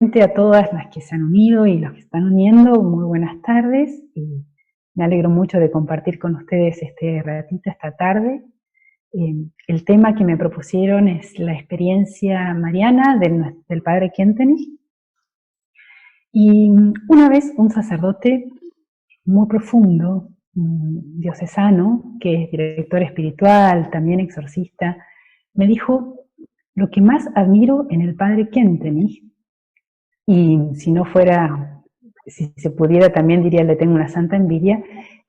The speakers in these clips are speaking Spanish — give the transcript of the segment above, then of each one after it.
a todas las que se han unido y los que están uniendo, muy buenas tardes, y me alegro mucho de compartir con ustedes este ratito esta tarde. El tema que me propusieron es la experiencia mariana del padre Kentenich. Y una vez un sacerdote muy profundo, diocesano, que es director espiritual, también exorcista, me dijo: lo que más admiro en el padre Kentenich, y si no fuera, si se pudiera también diría le tengo una santa envidia,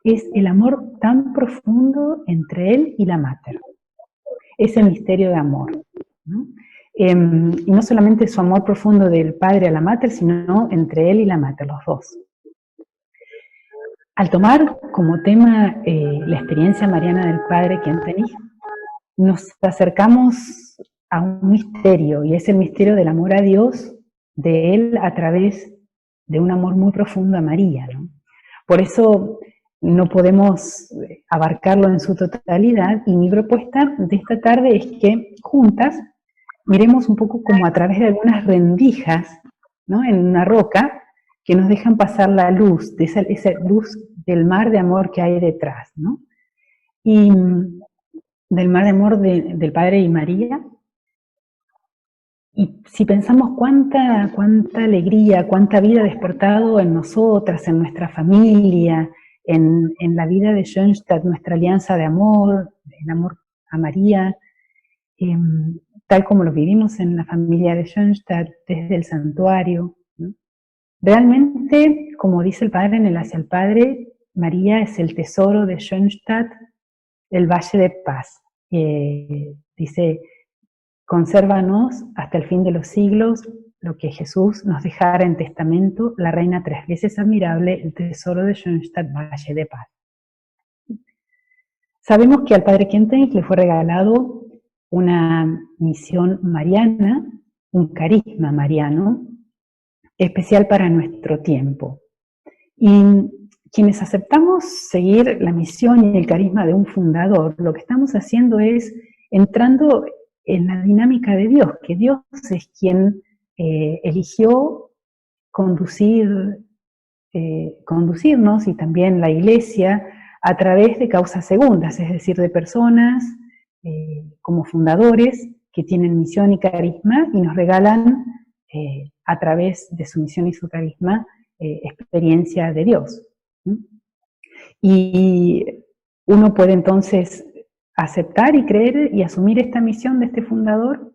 es el amor tan profundo entre él y la Mater. Ese misterio de amor, ¿no? Y no solamente su amor profundo del padre a la Mater, sino entre él y la Mater, los dos. Al tomar como tema la experiencia mariana del padre Kentenich, nos acercamos a un misterio, y es el misterio del amor a Dios de él a través de un amor muy profundo a María, ¿no? Por eso no podemos abarcarlo en su totalidad, y mi propuesta de esta tarde es que juntas miremos un poco como a través de algunas rendijas, ¿no?, en una roca, que nos dejan pasar la luz, de esa luz del mar de amor que hay detrás, ¿no? Y del mar de amor del Padre y María. Y si pensamos cuánta alegría, cuánta vida ha despertado en nosotras, en nuestra familia, en la vida de Schoenstatt, nuestra alianza de amor, el amor a María, tal como lo vivimos en la familia de Schoenstatt, desde el santuario, ¿no? Realmente, como dice el Padre en el Hacia el Padre, María es el tesoro de Schoenstatt, el Valle de Paz. Dice: consérvanos hasta el fin de los siglos lo que Jesús nos dejara en testamento, la reina 3 veces admirable, el tesoro de Schoenstatt, Valle de Paz. Sabemos que al padre Kentenich le fue regalado una misión mariana, un carisma mariano, especial para nuestro tiempo. Y quienes aceptamos seguir la misión y el carisma de un fundador, lo que estamos haciendo es entrando en la dinámica de Dios, que Dios es quien eligió conducirnos, y también la Iglesia, a través de causas segundas, es decir, de personas como fundadores que tienen misión y carisma y nos regalan a través de su misión y su carisma experiencia de Dios. Y uno puede entonces aceptar y creer y asumir esta misión de este fundador,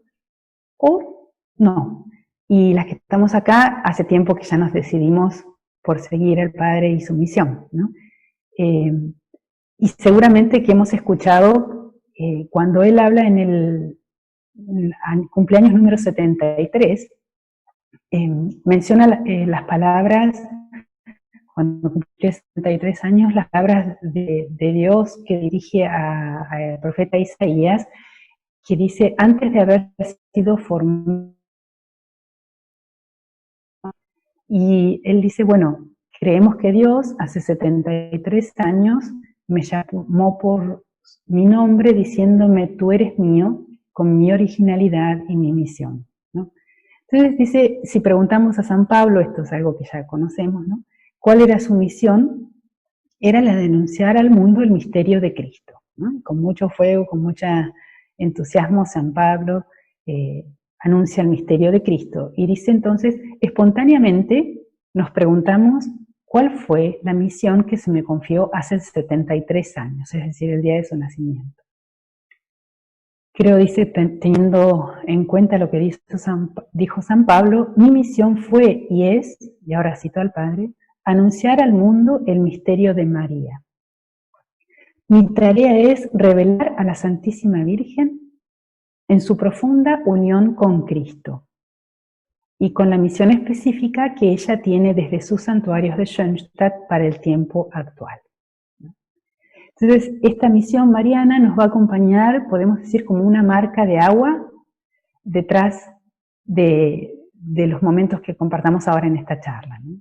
o no. Y las que estamos acá, hace tiempo que ya nos decidimos por seguir al Padre y su misión, ¿no? Y seguramente que hemos escuchado cuando él habla en el cumpleaños número 73, menciona las palabras, cuando cumplió 73 años, las palabras de Dios que dirige al profeta Isaías, que dice: antes de haber sido formado. Y él dice: bueno, creemos que Dios hace 73 años me llamó por mi nombre, diciéndome: tú eres mío, con mi originalidad y mi misión, ¿no? Entonces dice, si preguntamos a San Pablo, esto es algo que ya conocemos, ¿no?, ¿cuál era su misión? Era la de anunciar al mundo el misterio de Cristo, ¿no? Con mucho fuego, con mucho entusiasmo, San Pablo anuncia el misterio de Cristo. Y dice entonces: espontáneamente nos preguntamos, ¿cuál fue la misión que se me confió hace 73 años? Es decir, el día de su nacimiento. Creo, dice, teniendo en cuenta lo que dijo San Pablo, mi misión fue y es, y ahora cito al Padre, anunciar al mundo el misterio de María. Mi tarea es revelar a la Santísima Virgen en su profunda unión con Cristo y con la misión específica que ella tiene desde sus santuarios de Schoenstatt para el tiempo actual. Entonces, esta misión mariana nos va a acompañar, podemos decir, como una marca de agua detrás de los momentos que compartamos ahora en esta charla, ¿no?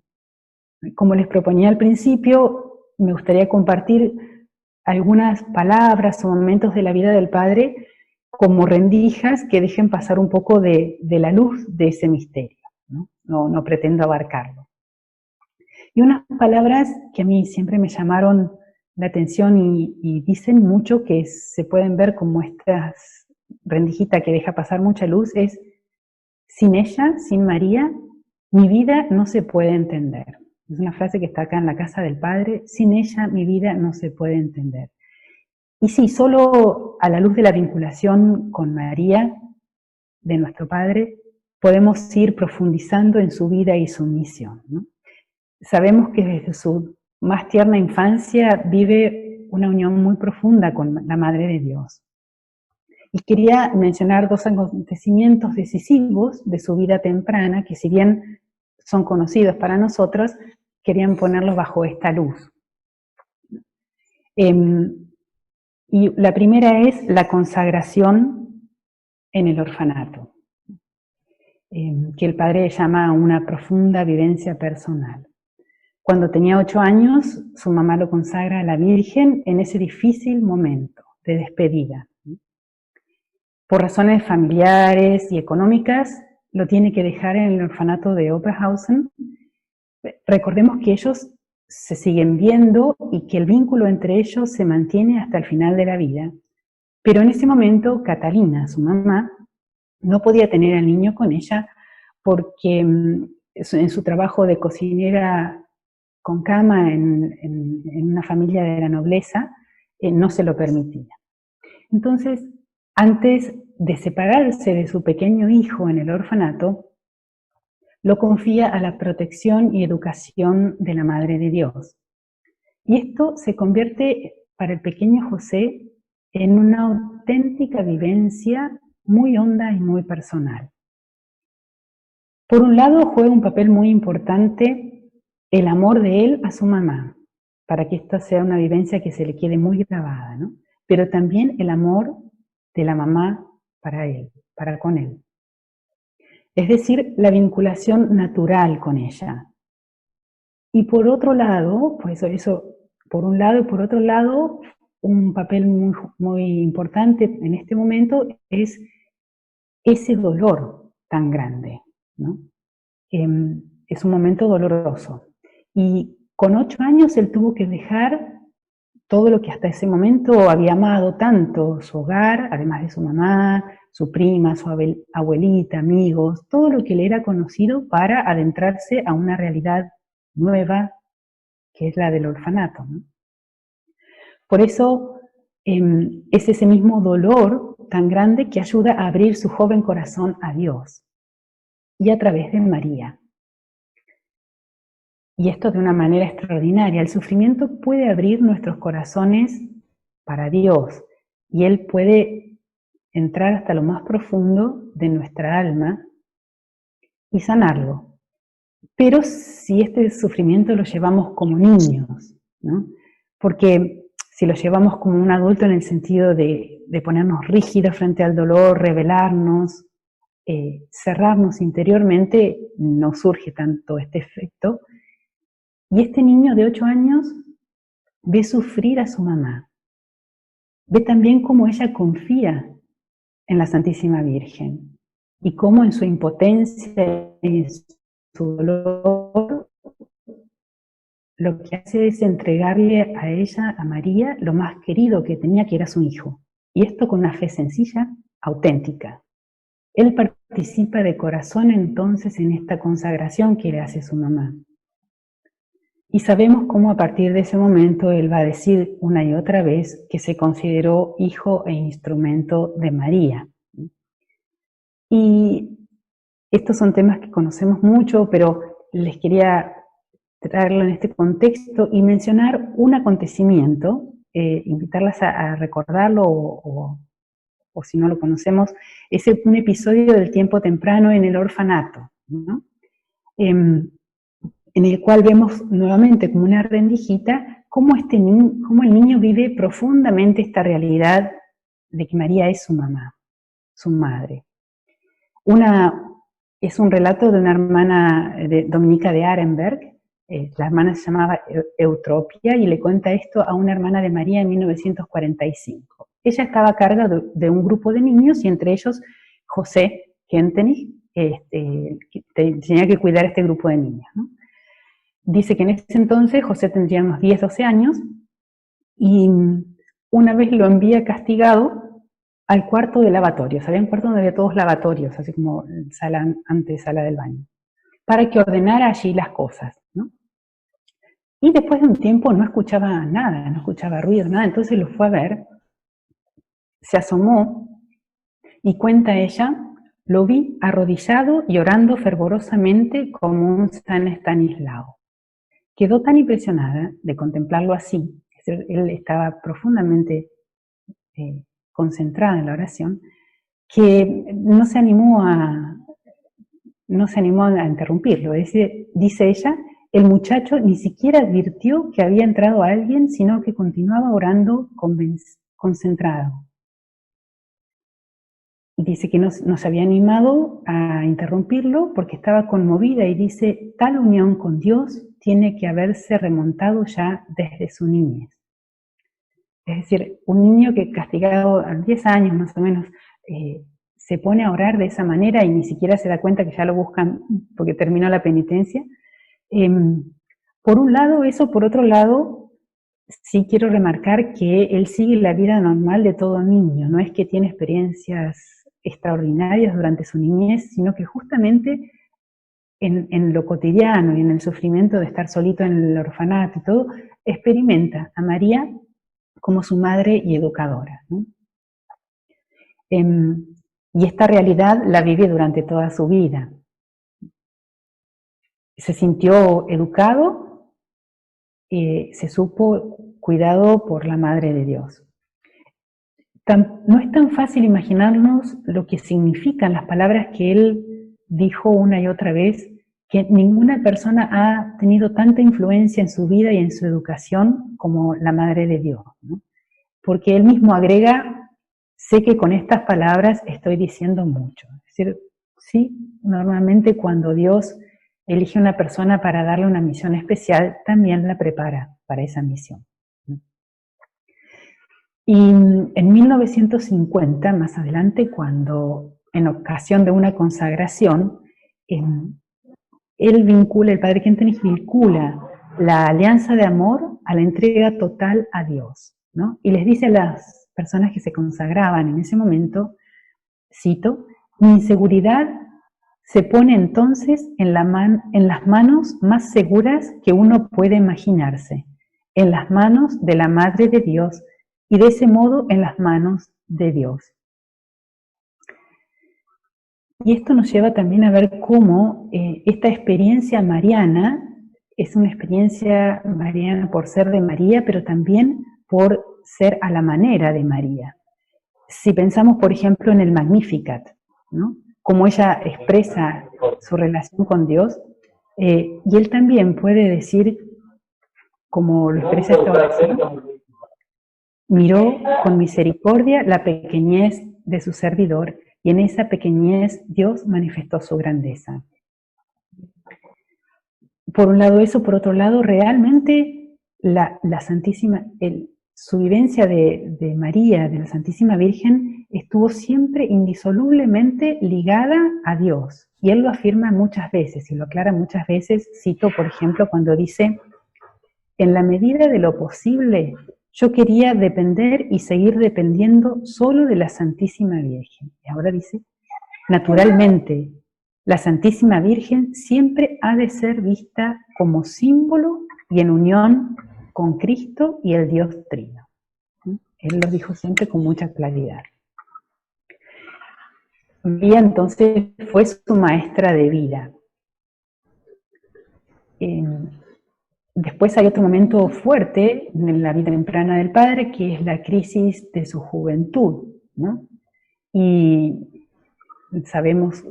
Como les proponía al principio, me gustaría compartir algunas palabras o momentos de la vida del Padre como rendijas que dejen pasar un poco de la luz de ese misterio, ¿no? no pretendo abarcarlo. Y unas palabras que a mí siempre me llamaron la atención y dicen mucho, que se pueden ver como esta rendijita que deja pasar mucha luz, es: sin ella, sin María, mi vida no se puede entender. Es una frase que está acá en la casa del Padre: sin ella mi vida no se puede entender. Y sí, solo a la luz de la vinculación con María, de nuestro Padre, podemos ir profundizando en su vida y su misión, ¿no? Sabemos que desde su más tierna infancia vive una unión muy profunda con la Madre de Dios. Y quería mencionar dos acontecimientos decisivos de su vida temprana, que si bien son conocidos para nosotros, querían ponerlos bajo esta luz. Y la primera es la consagración en el orfanato, que el padre llama una profunda vivencia personal. Cuando tenía 8 años, su mamá lo consagra a la Virgen en ese difícil momento de despedida. Por razones familiares y económicas, lo tiene que dejar en el orfanato de Oberhausen. Recordemos que ellos se siguen viendo y que el vínculo entre ellos se mantiene hasta el final de la vida. Pero en ese momento, Catalina, su mamá, no podía tener al niño con ella porque en su trabajo de cocinera con cama en una familia de la nobleza, no se lo permitía. Entonces, antes de separarse de su pequeño hijo en el orfanato, lo confía a la protección y educación de la Madre de Dios. Y esto se convierte para el pequeño José en una auténtica vivencia muy honda y muy personal. Por un lado, juega un papel muy importante el amor de él a su mamá, para que esta sea una vivencia que se le quede muy grabada, ¿no? Pero también el amor de la mamá para él, para con él. Es decir, la vinculación natural con ella. Y por otro lado, pues eso por un lado, y por otro lado, un papel muy importante en este momento es ese dolor tan grande, ¿no? Es un momento doloroso. Y con 8 años él tuvo que dejar todo lo que hasta ese momento había amado tanto, su hogar, además de su mamá, su prima, su abuelita, amigos, todo lo que le era conocido, para adentrarse a una realidad nueva, que es la del orfanato, ¿no? Por eso es ese mismo dolor tan grande que ayuda a abrir su joven corazón a Dios, y a través de María. Y esto de una manera extraordinaria. El sufrimiento puede abrir nuestros corazones para Dios, y Él puede entrar hasta lo más profundo de nuestra alma y sanarlo. Pero si este sufrimiento lo llevamos como niños, ¿no? Porque si lo llevamos como un adulto en el sentido de ponernos rígidos frente al dolor, rebelarnos, cerrarnos interiormente, no surge tanto este efecto. Y este niño de 8 años ve sufrir a su mamá. Ve también cómo ella confía en la Santísima Virgen, y cómo en su impotencia y en su dolor, lo que hace es entregarle a ella, a María, lo más querido que tenía, que era su hijo. Y esto con una fe sencilla, auténtica. Él participa de corazón entonces en esta consagración que le hace su mamá. Y sabemos cómo a partir de ese momento él va a decir una y otra vez que se consideró hijo e instrumento de María. Y estos son temas que conocemos mucho, pero les quería traerlo en este contexto y mencionar un acontecimiento, invitarlas a recordarlo, o si no lo conocemos, es un episodio del tiempo temprano en el orfanato, ¿no? En el cual vemos nuevamente como una rendijita cómo el niño vive profundamente esta realidad de que María es su mamá, su madre. Es un relato de una hermana dominica de Arenberg. La hermana se llamaba Eutropia, y le cuenta esto a una hermana de María en 1945. Ella estaba a cargo de un grupo de niños, y entre ellos José Kentenich, tenía que cuidar a este grupo de niñas, ¿no? Dice que en ese entonces José tendría unos 10, 12 años, y una vez lo envía castigado al cuarto de lavatorio. Había un cuarto donde había todos lavatorios, así como sala, antesala del baño, para que ordenara allí las cosas, ¿no? Y después de un tiempo no escuchaba nada, no escuchaba ruido, nada, entonces lo fue a ver, se asomó y cuenta ella, lo vi arrodillado y orando fervorosamente como un San Estanislao. Quedó tan impresionada de contemplarlo así, él estaba profundamente concentrada en la oración, que no se animó a interrumpirlo. Es decir, dice ella, el muchacho ni siquiera advirtió que había entrado alguien, sino que continuaba orando concentrado. Y dice que no se había animado a interrumpirlo porque estaba conmovida, y dice, tal unión con Dios tiene que haberse remontado ya desde su niñez. Es decir, un niño que castigado a 10 años más o menos, se pone a orar de esa manera y ni siquiera se da cuenta que ya lo buscan porque terminó la penitencia. Por un lado eso, por otro lado, sí quiero remarcar que él sigue la vida normal de todo niño, no es que tiene experiencias extraordinarias durante su niñez, sino que justamente en lo cotidiano y en el sufrimiento de estar solito en el orfanato y todo, experimenta a María como su madre y educadora, ¿no? Y esta realidad la vive durante toda su vida. Se sintió educado, se supo cuidado por la Madre de Dios. No es tan fácil imaginarnos lo que significan las palabras que él dijo una y otra vez, que ninguna persona ha tenido tanta influencia en su vida y en su educación como la Madre de Dios, ¿no? Porque él mismo agrega, sé que con estas palabras estoy diciendo mucho. Es decir, sí, normalmente cuando Dios elige a una persona para darle una misión especial, también la prepara para esa misión. Y en 1950, más adelante, cuando en ocasión de una consagración, el padre Kentenich vincula la alianza de amor a la entrega total a Dios, ¿no? Y les dice a las personas que se consagraban en ese momento, cito, mi inseguridad se pone entonces en las manos más seguras que uno puede imaginarse, en las manos de la Madre de Dios, y de ese modo en las manos de Dios. Y esto nos lleva también a ver cómo esta experiencia mariana es una experiencia mariana por ser de María, pero también por ser a la manera de María. Si pensamos, por ejemplo, en el Magnificat, ¿no? Cómo ella expresa su relación con Dios, y él también puede decir, como lo expresa esta oración, miró con misericordia la pequeñez de su servidor, y en esa pequeñez Dios manifestó su grandeza. Por un lado eso, por otro lado, realmente la Santísima, su vivencia de María, de la Santísima Virgen, estuvo siempre indisolublemente ligada a Dios. Y él lo afirma muchas veces, y lo aclara muchas veces. Cito, por ejemplo, cuando dice, en la medida de lo posible, yo quería depender y seguir dependiendo solo de la Santísima Virgen. Y ahora dice, naturalmente, la Santísima Virgen siempre ha de ser vista como símbolo y en unión con Cristo y el Dios Trino. Él lo dijo siempre con mucha claridad. Y entonces fue su maestra de vida. Después hay otro momento fuerte en la vida temprana del padre, que es la crisis de su juventud, ¿no? Y sabemos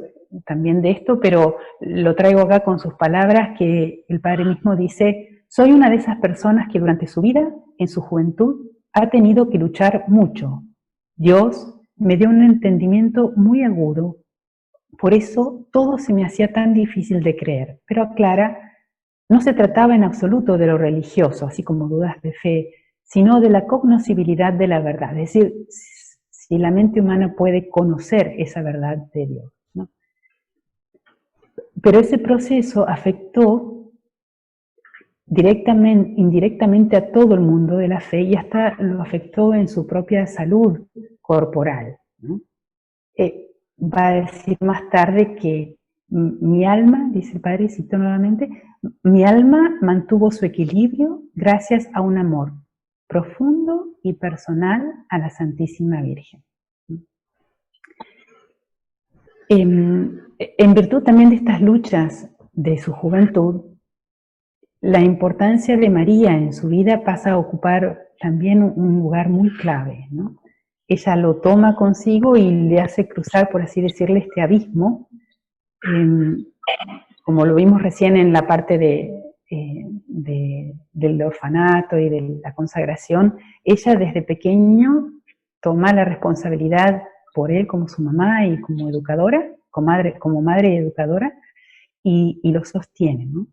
también de esto, pero lo traigo acá con sus palabras, que el padre mismo dice, soy una de esas personas que durante su vida, en su juventud, ha tenido que luchar mucho. Dios me dio un entendimiento muy agudo, por eso todo se me hacía tan difícil de creer. Pero aclara, no se trataba en absoluto de lo religioso, así como dudas de fe, sino de la cognoscibilidad de la verdad, es decir, si la mente humana puede conocer esa verdad de Dios, ¿no? pero ese proceso afectó indirectamente a todo el mundo de la fe y hasta lo afectó en su propia salud corporal, ¿no? Va a decir más tarde que mi alma, dice el padre, cito nuevamente, mi alma mantuvo su equilibrio gracias a un amor profundo y personal a la Santísima Virgen. En virtud también de estas luchas de su juventud, la importancia de María en su vida pasa a ocupar también un lugar muy clave, ¿no? Ella lo toma consigo y le hace cruzar, por así decirle, este abismo, como lo vimos recién en la parte del orfanato y de la consagración. Ella desde pequeño toma la responsabilidad por él como su mamá y como educadora, como madre educadora, y lo sostiene, ¿no?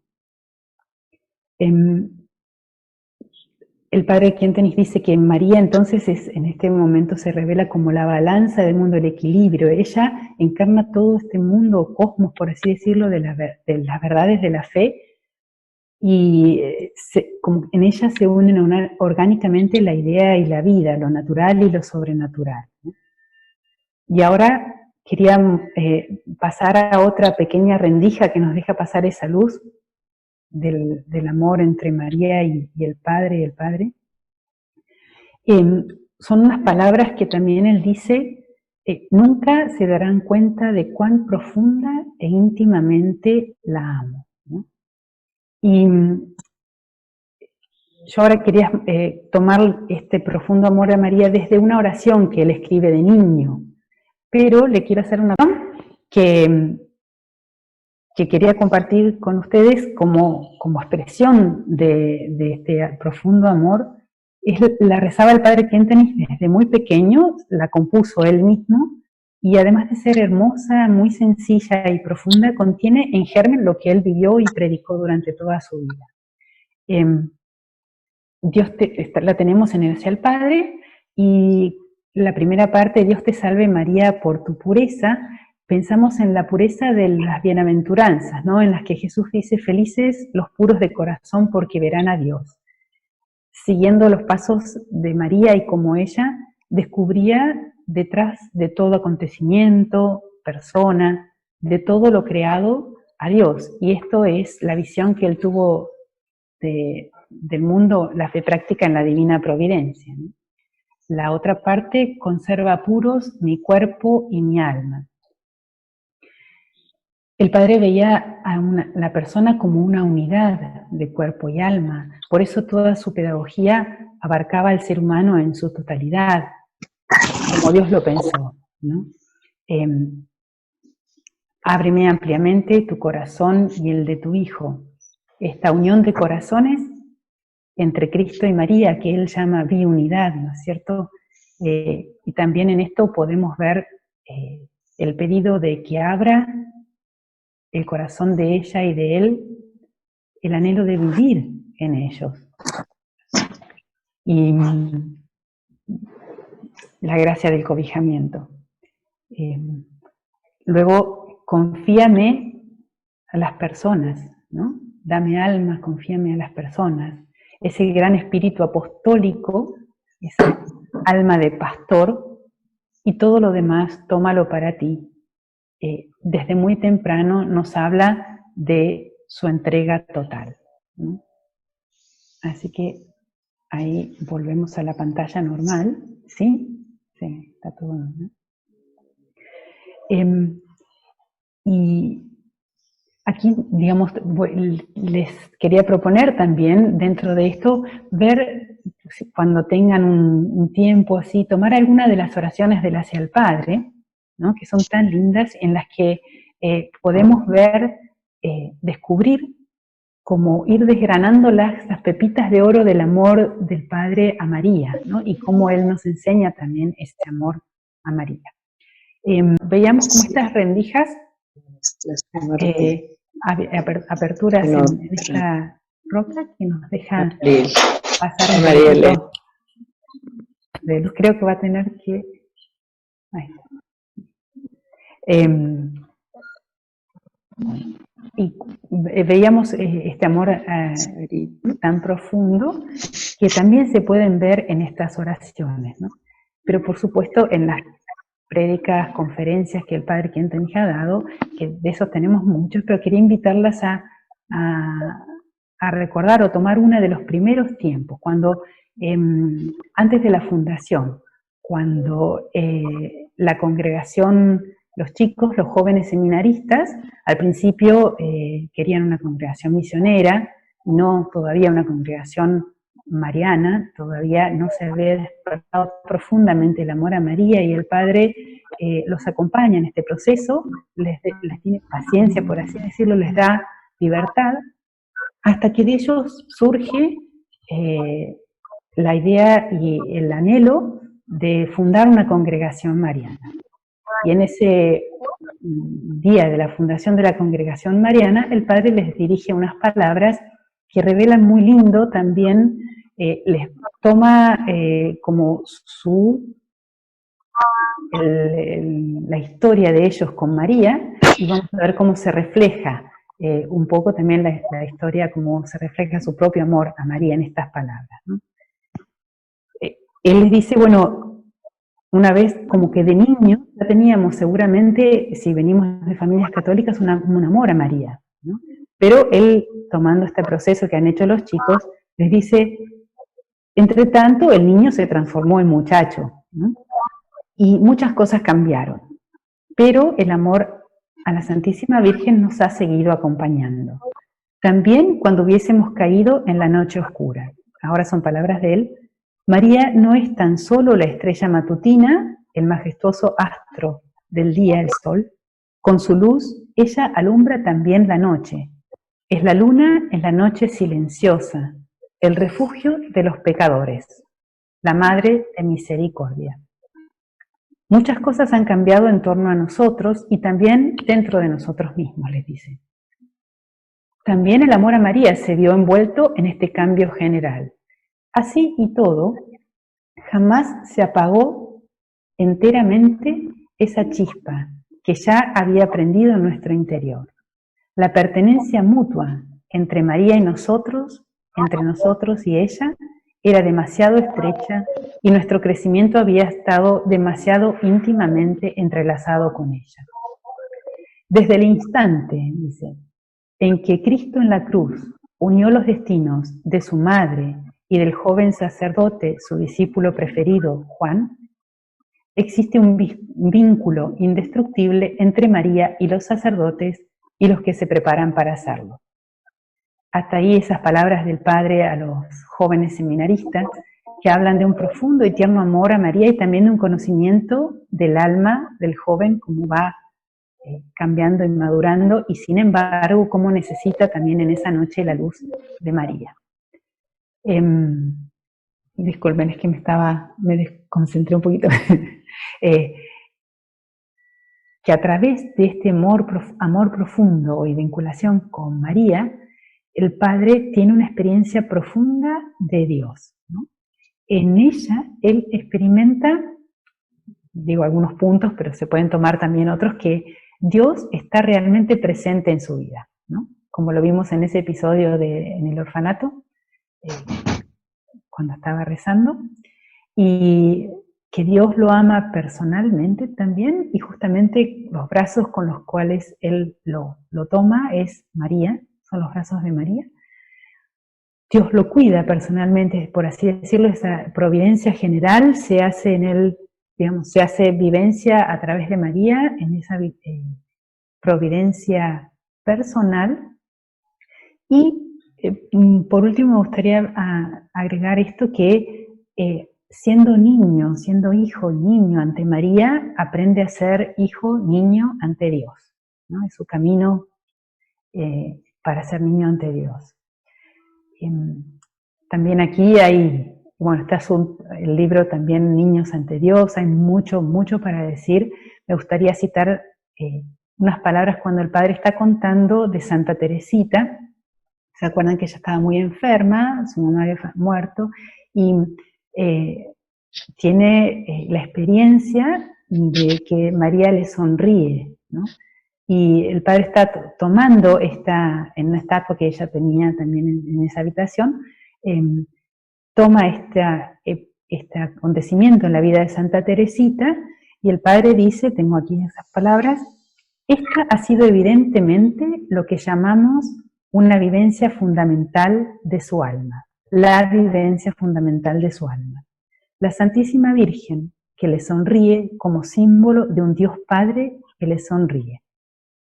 El padre Quentenis dice que María entonces en este momento se revela como la balanza del mundo, el equilibrio. Ella encarna todo este mundo, cosmos, por así decirlo, de las verdades de la fe, y como en ella se unen orgánicamente la idea y la vida, lo natural y lo sobrenatural, ¿no? Y ahora quería pasar a otra pequeña rendija que nos deja pasar esa luz del amor entre María y el Padre. Son unas palabras que también él dice, nunca se darán cuenta de cuán profunda e íntimamente la amo, ¿no? Y yo ahora quería tomar este profundo amor a María desde una oración que él escribe de niño, pero le quiero hacer una oración que quería compartir con ustedes como expresión de este profundo amor. La rezaba el padre Quentenis desde muy pequeño, la compuso él mismo, y además de ser hermosa, muy sencilla y profunda, contiene en germen lo que él vivió y predicó durante toda su vida. La tenemos en Herencia al Padre, y la primera parte, Dios te salve María por tu pureza, pensamos en la pureza de las bienaventuranzas, ¿no? En las que Jesús dice, felices los puros de corazón porque verán a Dios. Siguiendo los pasos de María y como ella, descubría detrás de todo acontecimiento, persona, de todo lo creado, a Dios. Y esto es la visión que él tuvo del mundo, la fe práctica en la divina providencia, ¿no? La otra parte, conserva puros mi cuerpo y mi alma. El padre veía a la persona como una unidad de cuerpo y alma, por eso toda su pedagogía abarcaba al ser humano en su totalidad, como Dios lo pensó, ¿no? Ábreme ampliamente tu corazón y el de tu Hijo. Esta unión de corazones entre Cristo y María, que él llama biunidad, ¿no es cierto? Y también en esto podemos ver el pedido de que abra el corazón de ella y de él, el anhelo de vivir en ellos. Y la gracia del cobijamiento. Luego, confíame a las personas, ¿no? Dame alma, confíame a las personas. Ese gran espíritu apostólico, esa alma de pastor, y todo lo demás, tómalo para ti. Desde muy temprano nos habla de su entrega total, ¿no? Así que ahí volvemos a la pantalla normal, ¿sí? Sí, está todo, ¿no? Y aquí, digamos, les quería proponer también, dentro de esto, ver, cuando tengan un tiempo así, tomar alguna de las oraciones del Hacia el Padre, ¿no? Que son tan lindas, en las que podemos ver, descubrir, como ir desgranando las pepitas de oro del amor del Padre a María, ¿no? Y cómo Él nos enseña también ese amor a María. Veíamos como estas rendijas, aperturas en esta roca que nos deja pasar un poquito de luz. Creo que va a tener que... y veíamos este amor tan profundo que también se pueden ver en estas oraciones, ¿no? Pero por supuesto en las prédicas, conferencias que el Padre Kentenich ha dado, que de esos tenemos muchos, pero quería invitarlas a recordar o tomar una de los primeros tiempos, cuando antes de la fundación, cuando la congregación, los chicos, los jóvenes seminaristas, al principio querían una congregación misionera, no todavía una congregación mariana, todavía no se había despertado profundamente el amor a María, y el Padre los acompaña en este proceso, les tiene paciencia, por así decirlo, les da libertad, hasta que de ellos surge la idea y el anhelo de fundar una congregación mariana. Y en ese día de la fundación de la congregación mariana, el Padre les dirige unas palabras que revelan muy lindo también, les toma como la historia de ellos con María, y vamos a ver cómo se refleja un poco también la historia, cómo se refleja su propio amor a María en estas palabras, ¿no? Él les dice, bueno, una vez como que de niño ya teníamos seguramente, si venimos de familias católicas, un amor a María, ¿no? Pero él, tomando este proceso que han hecho los chicos, les dice, entre tanto el niño se transformó en muchacho, ¿no? Y muchas cosas cambiaron, pero el amor a la Santísima Virgen nos ha seguido acompañando. También cuando hubiésemos caído en la noche oscura. Ahora son palabras de él. María no es tan solo la estrella matutina, el majestuoso astro del día, el sol. Con su luz, ella alumbra también la noche. Es la luna en la noche silenciosa, el refugio de los pecadores, la madre de misericordia. Muchas cosas han cambiado en torno a nosotros y también dentro de nosotros mismos, les dice. También el amor a María se vio envuelto en este cambio general. Así y todo, jamás se apagó enteramente esa chispa que ya había prendido en nuestro interior. La pertenencia mutua entre María y nosotros, entre nosotros y ella, era demasiado estrecha y nuestro crecimiento había estado demasiado íntimamente entrelazado con ella. Desde el instante, dice, en que Cristo en la cruz unió los destinos de su madre y del joven sacerdote, su discípulo preferido, Juan, existe un vínculo indestructible entre María y los sacerdotes y los que se preparan para hacerlo. Hasta ahí esas palabras del Padre a los jóvenes seminaristas, que hablan de un profundo y tierno amor a María y también de un conocimiento del alma del joven, cómo va cambiando y madurando, y sin embargo cómo necesita también en esa noche la luz de María. Disculpen, es que me desconcentré un poquito. Que a través de este amor profundo y vinculación con María, el Padre tiene una experiencia profunda de Dios, ¿no? En ella, él experimenta, digo algunos puntos, pero se pueden tomar también otros, que Dios está realmente presente en su vida, ¿no? Como lo vimos en ese episodio en el orfanato, cuando estaba rezando, y que Dios lo ama personalmente también, y justamente los brazos con los cuales él lo toma es María, son los brazos de María. Dios lo cuida personalmente, por así decirlo, esa providencia general se hace en él, digamos, se hace vivencia a través de María, en esa providencia personal. Y por último me gustaría agregar esto, que siendo niño, siendo hijo y niño ante María, aprende a ser hijo, niño ante Dios, ¿no? Es su camino para ser niño ante Dios. También aquí hay, bueno, está el libro también Niños ante Dios, hay mucho, mucho para decir. Me gustaría citar unas palabras cuando el Padre está contando de Santa Teresita. ¿Se acuerdan que ella estaba muy enferma? Su mamá había muerto, y tiene la experiencia de que María le sonríe, ¿no? y el padre está tomando en una estatua que ella tenía también en esa habitación, toma este acontecimiento en la vida de Santa Teresita, y el padre dice, tengo aquí esas palabras: esta ha sido evidentemente lo que llamamos una vivencia fundamental de su alma, la vivencia fundamental de su alma. La Santísima Virgen, que le sonríe como símbolo de un Dios Padre que le sonríe.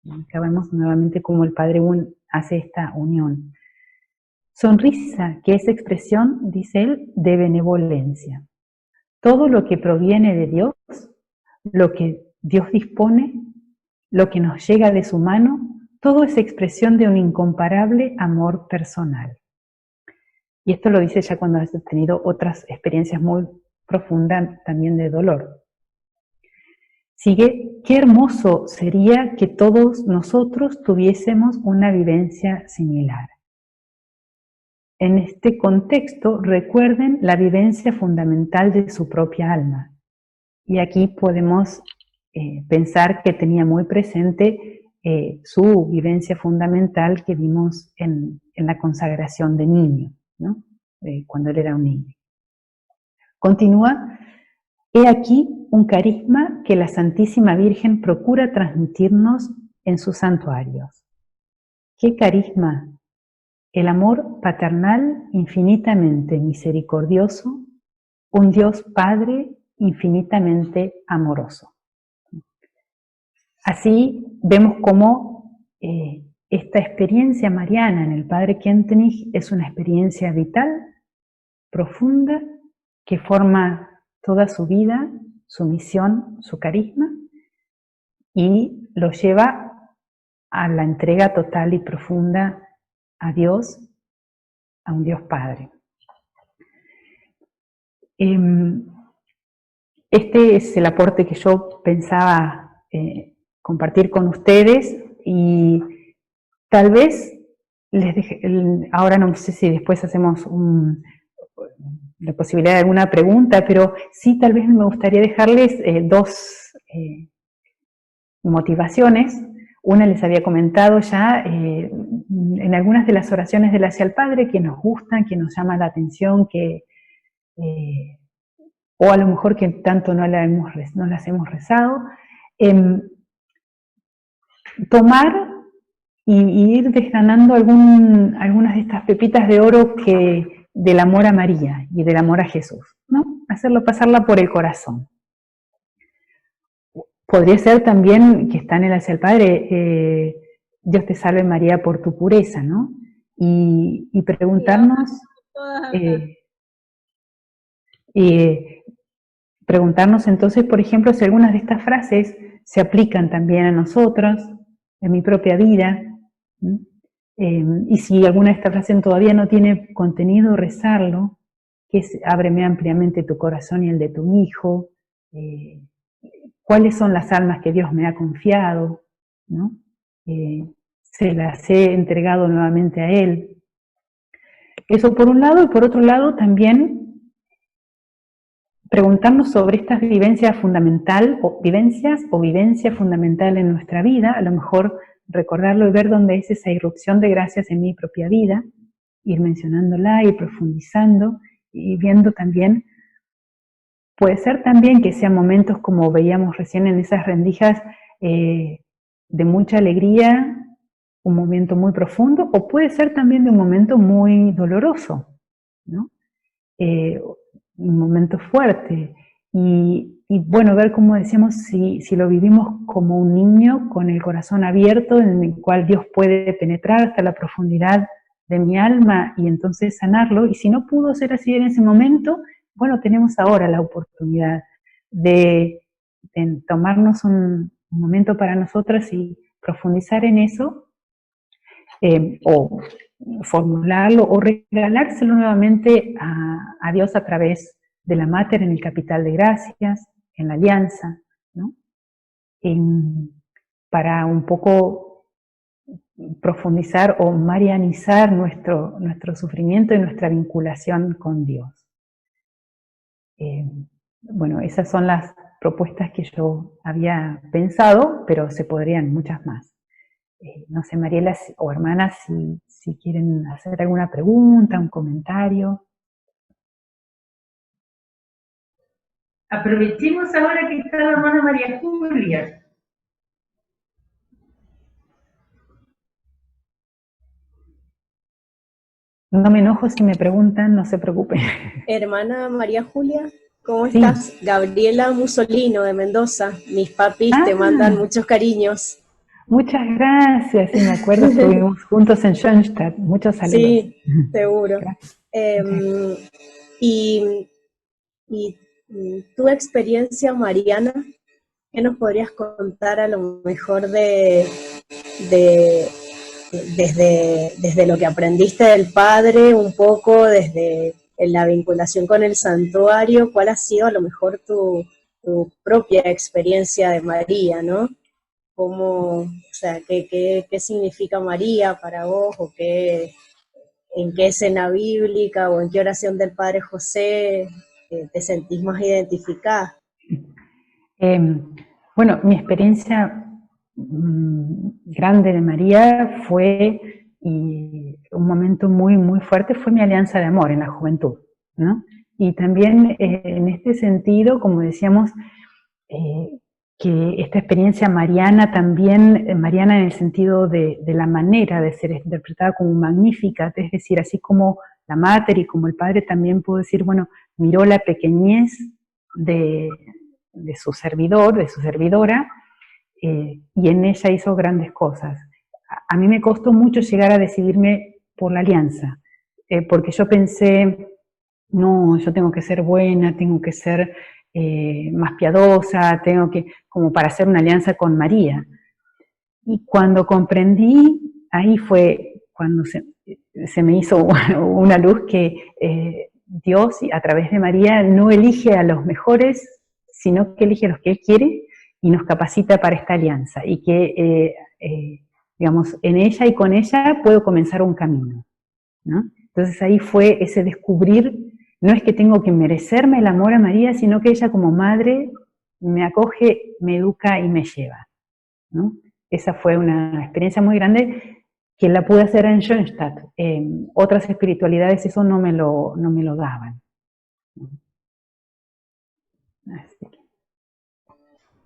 Acá vemos nuevamente cómo el Padre hace esta unión. Sonrisa, que es expresión, dice él, de benevolencia. Todo lo que proviene de Dios, lo que Dios dispone, lo que nos llega de su mano, todo es expresión de un incomparable amor personal. Y esto lo dice ya cuando has tenido otras experiencias muy profundas también de dolor. Sigue: qué hermoso sería que todos nosotros tuviésemos una vivencia similar. En este contexto, recuerden la vivencia fundamental de su propia alma. Y aquí podemos pensar que tenía muy presente su vivencia fundamental que vimos en la consagración de niño, ¿no? Cuando él era un niño. Continúa: he aquí un carisma que la Santísima Virgen procura transmitirnos en sus santuarios. ¿Qué carisma? El amor paternal infinitamente misericordioso, un Dios Padre infinitamente amoroso. Así vemos cómo esta experiencia mariana en el Padre Kentenich es una experiencia vital, profunda, que forma toda su vida, su misión, su carisma, y lo lleva a la entrega total y profunda a Dios, a un Dios Padre. Este es el aporte que yo pensaba compartir con ustedes, y tal vez ahora no sé si después hacemos la posibilidad de alguna pregunta, pero sí tal vez me gustaría dejarles dos motivaciones. Una les había comentado ya en algunas de las oraciones del Hacia el Padre que nos gustan, que nos llaman la atención, o a lo mejor que tanto no las hemos rezado. Tomar y ir desgranando algunas de estas pepitas de oro del amor a María y del amor a Jesús, ¿no? Pasarla por el corazón. Podría ser también que está en el Hacia el Padre, Dios te salve María por tu pureza, ¿no? Y preguntarnos, preguntarnos entonces, por ejemplo, si algunas de estas frases se aplican también a nosotros, en mi propia vida, y si alguna de estas frases todavía no tiene contenido, rezarlo, que es: ábreme ampliamente tu corazón y el de tu Hijo, cuáles son las almas que Dios me ha confiado, ¿no? Se las he entregado nuevamente a Él. Eso por un lado, y por otro lado también preguntarnos sobre estas vivencias o vivencia fundamental en nuestra vida, a lo mejor recordarlo y ver dónde es esa irrupción de gracias en mi propia vida, ir mencionándola, ir profundizando y viendo también. Puede ser también que sean momentos, como veíamos recién en esas rendijas, de mucha alegría, un momento muy profundo, o puede ser también de un momento muy doloroso, ¿no? Un momento fuerte. Y bueno, ver, como decíamos, si lo vivimos como un niño con el corazón abierto, en el cual Dios puede penetrar hasta la profundidad de mi alma y entonces sanarlo. Y si no pudo ser así en ese momento, bueno, tenemos ahora la oportunidad de tomarnos un momento para nosotras y profundizar en eso, o formularlo o regalárselo nuevamente a Dios a través de la Mater en el Capital de Gracias, en la Alianza, ¿no? Para un poco profundizar o marianizar nuestro sufrimiento y nuestra vinculación con Dios. Bueno, esas son las propuestas que yo había pensado, pero se podrían muchas más. no sé, Mariela o hermanas, si quieren hacer alguna pregunta, un comentario. Aprovechemos ahora que está la hermana María Julia. No me enojo si me preguntan, no se preocupen. Hermana María Julia, ¿cómo Sí. estás? Gabriela Musolino de Mendoza. Mis papis te mandan muchos cariños. Muchas gracias, sí me acuerdo, estuvimos juntos en Schoenstatt. Muchos saludos. Sí, seguro. Y tu experiencia mariana, ¿qué nos podrías contar a lo mejor desde lo que aprendiste del Padre, un poco desde la vinculación con el santuario? ¿Cuál ha sido a lo mejor tu propia experiencia de María, ¿no? ¿Cómo, o sea, qué significa María para vos, o en qué escena bíblica o en qué oración del Padre José te sentís más identificada? Bueno, mi experiencia grande de María fue, y un momento muy, muy fuerte, fue mi alianza de amor en la juventud, ¿no? Y también en este sentido, como decíamos, que esta experiencia mariana también, mariana en el sentido de la manera de ser interpretada como magnífica, es decir, así como la Mater y como el Padre, también puedo decir, bueno, miró la pequeñez de su servidor, de su servidora, y en ella hizo grandes cosas. A mí me costó mucho llegar a decidirme por la alianza, porque yo pensé, no, yo tengo que ser buena, tengo que ser más piadosa, tengo que, como para hacer una alianza con María. Y cuando comprendí, ahí fue cuando se me hizo una luz que Dios, a través de María, no elige a los mejores, sino que elige a los que Él quiere y nos capacita para esta alianza. Y que, digamos, en ella y con ella puedo comenzar un camino, ¿no? Entonces ahí fue ese descubrir, no es que tengo que merecerme el amor a María, sino que ella como madre me acoge, me educa y me lleva, ¿no? Esa fue una experiencia muy grande que la pude hacer en Schoenstatt. Otras espiritualidades eso no me lo daban. Así que,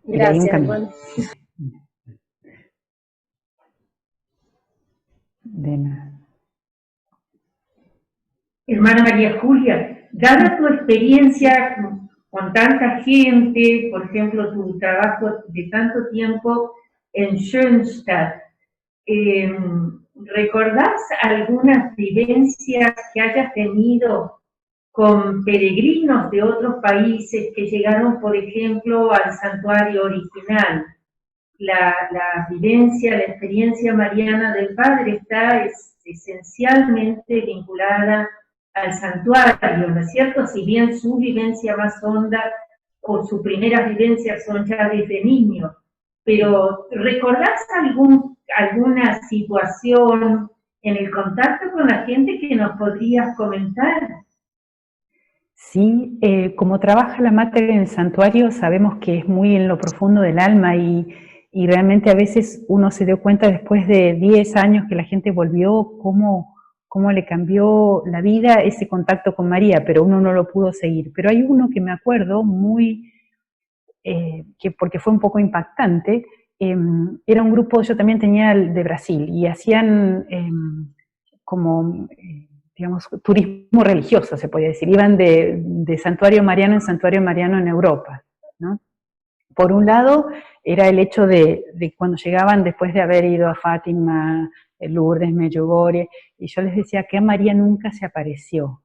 Gracias, hermano. De nada. Hermana María Julia, dada tu experiencia con tanta gente, por ejemplo, tu trabajo de tanto tiempo en Schoenstatt, ¿recordás algunas vivencias que hayas tenido con peregrinos de otros países que llegaron, por ejemplo, al santuario original? La vivencia, la experiencia mariana del Padre está esencialmente vinculada al santuario, ¿no es cierto? Si bien su vivencia más honda o sus primeras vivencias son ya desde niño, pero ¿recordás alguna situación en el contacto con la gente que nos podrías comentar? Sí, como trabaja la Mater en el santuario, sabemos que es muy en lo profundo del alma y realmente a veces uno se dio cuenta después de 10 años que la gente volvió, cómo le cambió la vida ese contacto con María, pero uno no lo pudo seguir. Pero hay uno que me acuerdo muy, que porque fue un poco impactante, era un grupo, yo también tenía el de Brasil, y hacían como, digamos, turismo religioso, se podría decir, iban de santuario mariano en santuario mariano en Europa, ¿no? Por un lado, era el hecho de cuando llegaban después de haber ido a Fátima, Lourdes, Medjugorje, y yo les decía que María nunca se apareció.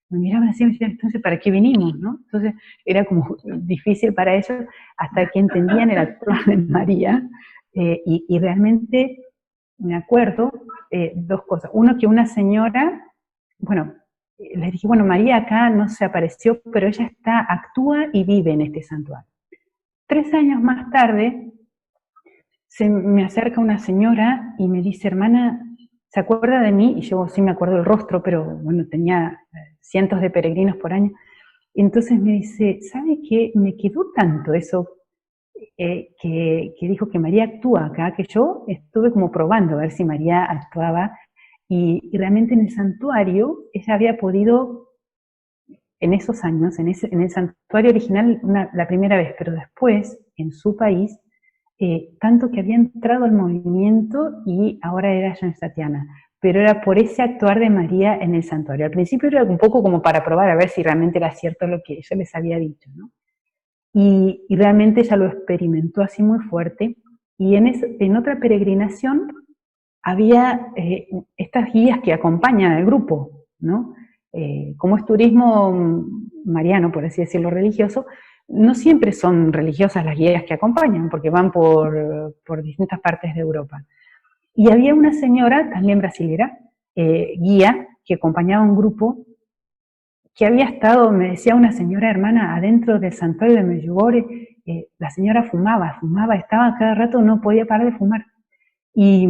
Me miraban así y me decían, entonces, ¿para qué vinimos? ¿No? Entonces, era como difícil para ellos hasta que entendían el actuar de María, y realmente me acuerdo dos cosas. Uno, que una señora, bueno, les dije, bueno, María acá no se apareció, pero ella actúa y vive en este santuario. 3 años más tarde, se me acerca una señora y me dice, hermana, ¿se acuerda de mí? Y yo sí me acuerdo del rostro, pero bueno, tenía cientos de peregrinos por año. Y entonces me dice, ¿sabe qué? Me quedó tanto eso, que dijo que María actúa acá, que yo estuve como probando a ver si María actuaba, y realmente en el santuario ella había podido, en esos años, en el santuario original la primera vez, pero después, en su país, tanto que había entrado al movimiento y ahora era John Tatiana, pero era por ese actuar de María en el santuario. Al principio era un poco como para probar a ver si realmente era cierto lo que yo les había dicho, ¿no? Y realmente ella lo experimentó así muy fuerte, y en otra peregrinación había estas guías que acompañan al grupo, ¿no? Como es turismo mariano, por así decirlo, religioso, no siempre son religiosas las guías que acompañan, porque van por distintas partes de Europa. Y había una señora, también brasilera, guía, que acompañaba a un grupo que había estado, me decía una señora hermana, adentro del santuario de Medjugorje. La señora fumaba, estaba cada rato, no podía parar de fumar. Y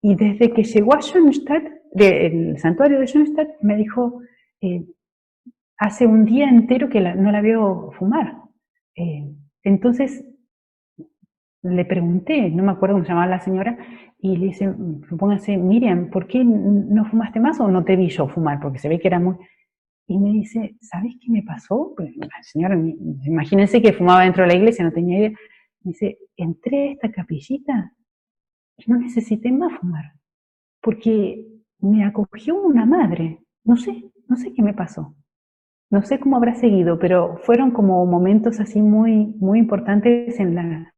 desde que llegó a Schoenstatt, el santuario de Schoenstatt, me dijo, hace un día entero que no la veo fumar. Entonces le pregunté, no me acuerdo cómo se llamaba la señora, y le dice, supóngase, Miriam, ¿por qué no fumaste más o no te vi yo fumar? Porque se ve que era muy... Y me dice, ¿sabes qué me pasó? Pues, la señora, imagínense que fumaba dentro de la iglesia, no tenía idea. Me dice, entré a esta capillita y no necesité más fumar, porque me acogió una madre. No sé qué me pasó. No sé cómo habrá seguido, pero fueron como momentos así muy, muy importantes en la...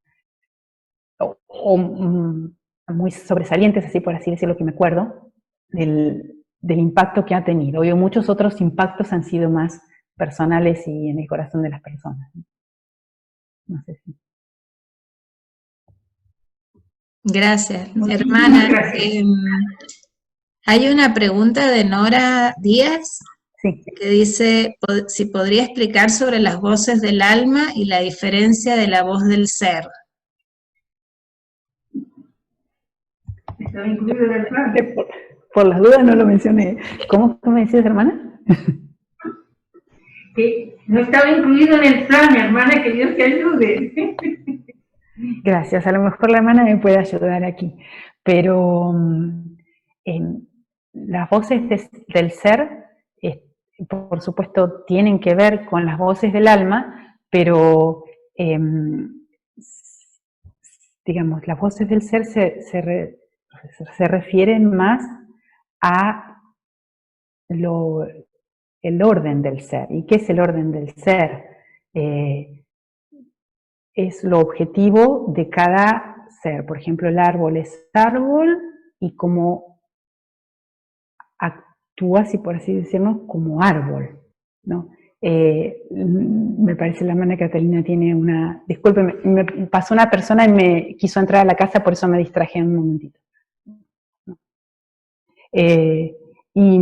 muy sobresalientes, así por así decirlo, que me acuerdo, del impacto que ha tenido. Y muchos otros impactos han sido más personales y en el corazón de las personas. No sé si... Gracias, Muchísimas hermana. gracias. Hay una pregunta de Nora Díaz Sí. que dice si podría explicar sobre las voces del alma y la diferencia de la voz del ser. Estaba incluido en el plan. Por las dudas no lo mencioné. ¿Cómo me decías, hermana? Que no estaba incluido en el plan, hermana, que Dios te ayude. Gracias, a lo mejor la hermana me puede ayudar aquí. Pero las voces del ser, por supuesto, tienen que ver con las voces del alma, pero digamos, las voces del ser se refieren más a el orden del ser. ¿Y qué es el orden del ser? Es lo objetivo de cada ser. Por ejemplo, el árbol es árbol y cómo actúa, si por así decirlo, como árbol, ¿no? Me parece la hermana Catalina tiene una... Disculpe, me pasó una persona y me quiso entrar a la casa, por eso me distraje un momentito. Y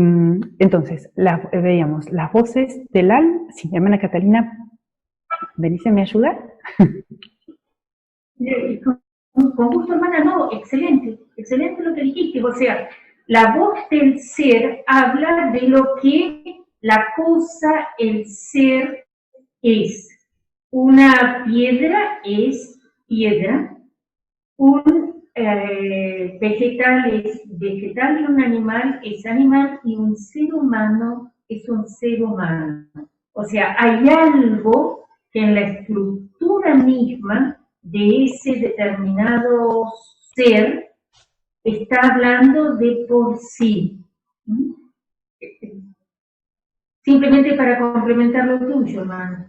entonces, veíamos las voces del alma. Sí, hermana Catalina, ¿venís a me ayudar? Con gusto, hermana, no, excelente lo que dijiste. O sea, la voz del ser habla de lo que la cosa, el ser es. Una piedra es piedra, un vegetal es vegetal y un animal es animal y un ser humano es un ser humano. O sea, hay algo que en la estructura misma de ese determinado ser está hablando de por sí. Simplemente para complementar lo tuyo, hermano.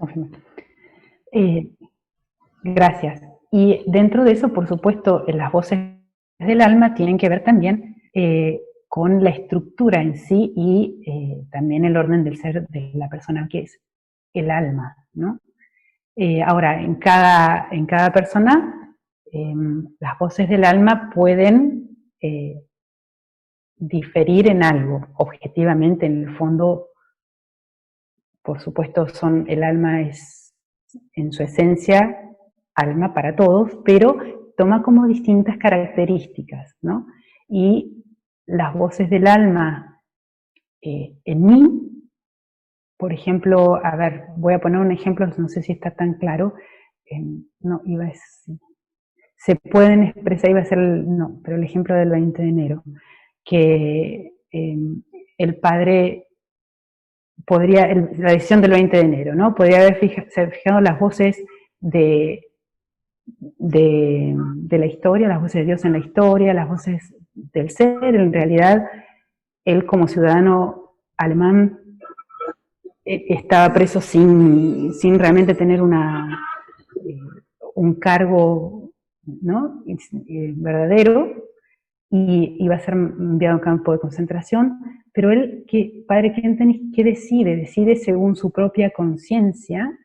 Gracias. Y dentro de eso, por supuesto, las voces del alma tienen que ver también con la estructura en sí y también el orden del ser de la persona que es el alma, ¿no? Ahora, en cada persona, las voces del alma pueden diferir en algo, objetivamente, en el fondo, por supuesto, el alma es, en su esencia, alma para todos, pero toma como distintas características, ¿no? Y las voces del alma en mí, por ejemplo, a ver, voy a poner un ejemplo, no sé si está tan claro. no, iba a decir, se pueden expresar, iba a ser, no, pero el ejemplo del 20 de enero, que el padre podría, la decisión del 20 de enero, ¿no? Podría haber fijado las voces de la historia, las voces de Dios en la historia, las voces del ser. En realidad, él como ciudadano alemán estaba preso sin realmente tener un cargo, ¿no? Verdadero, y iba a ser enviado a un campo de concentración, pero él, padre Kentenich, ¿qué decide? Decide según su propia conciencia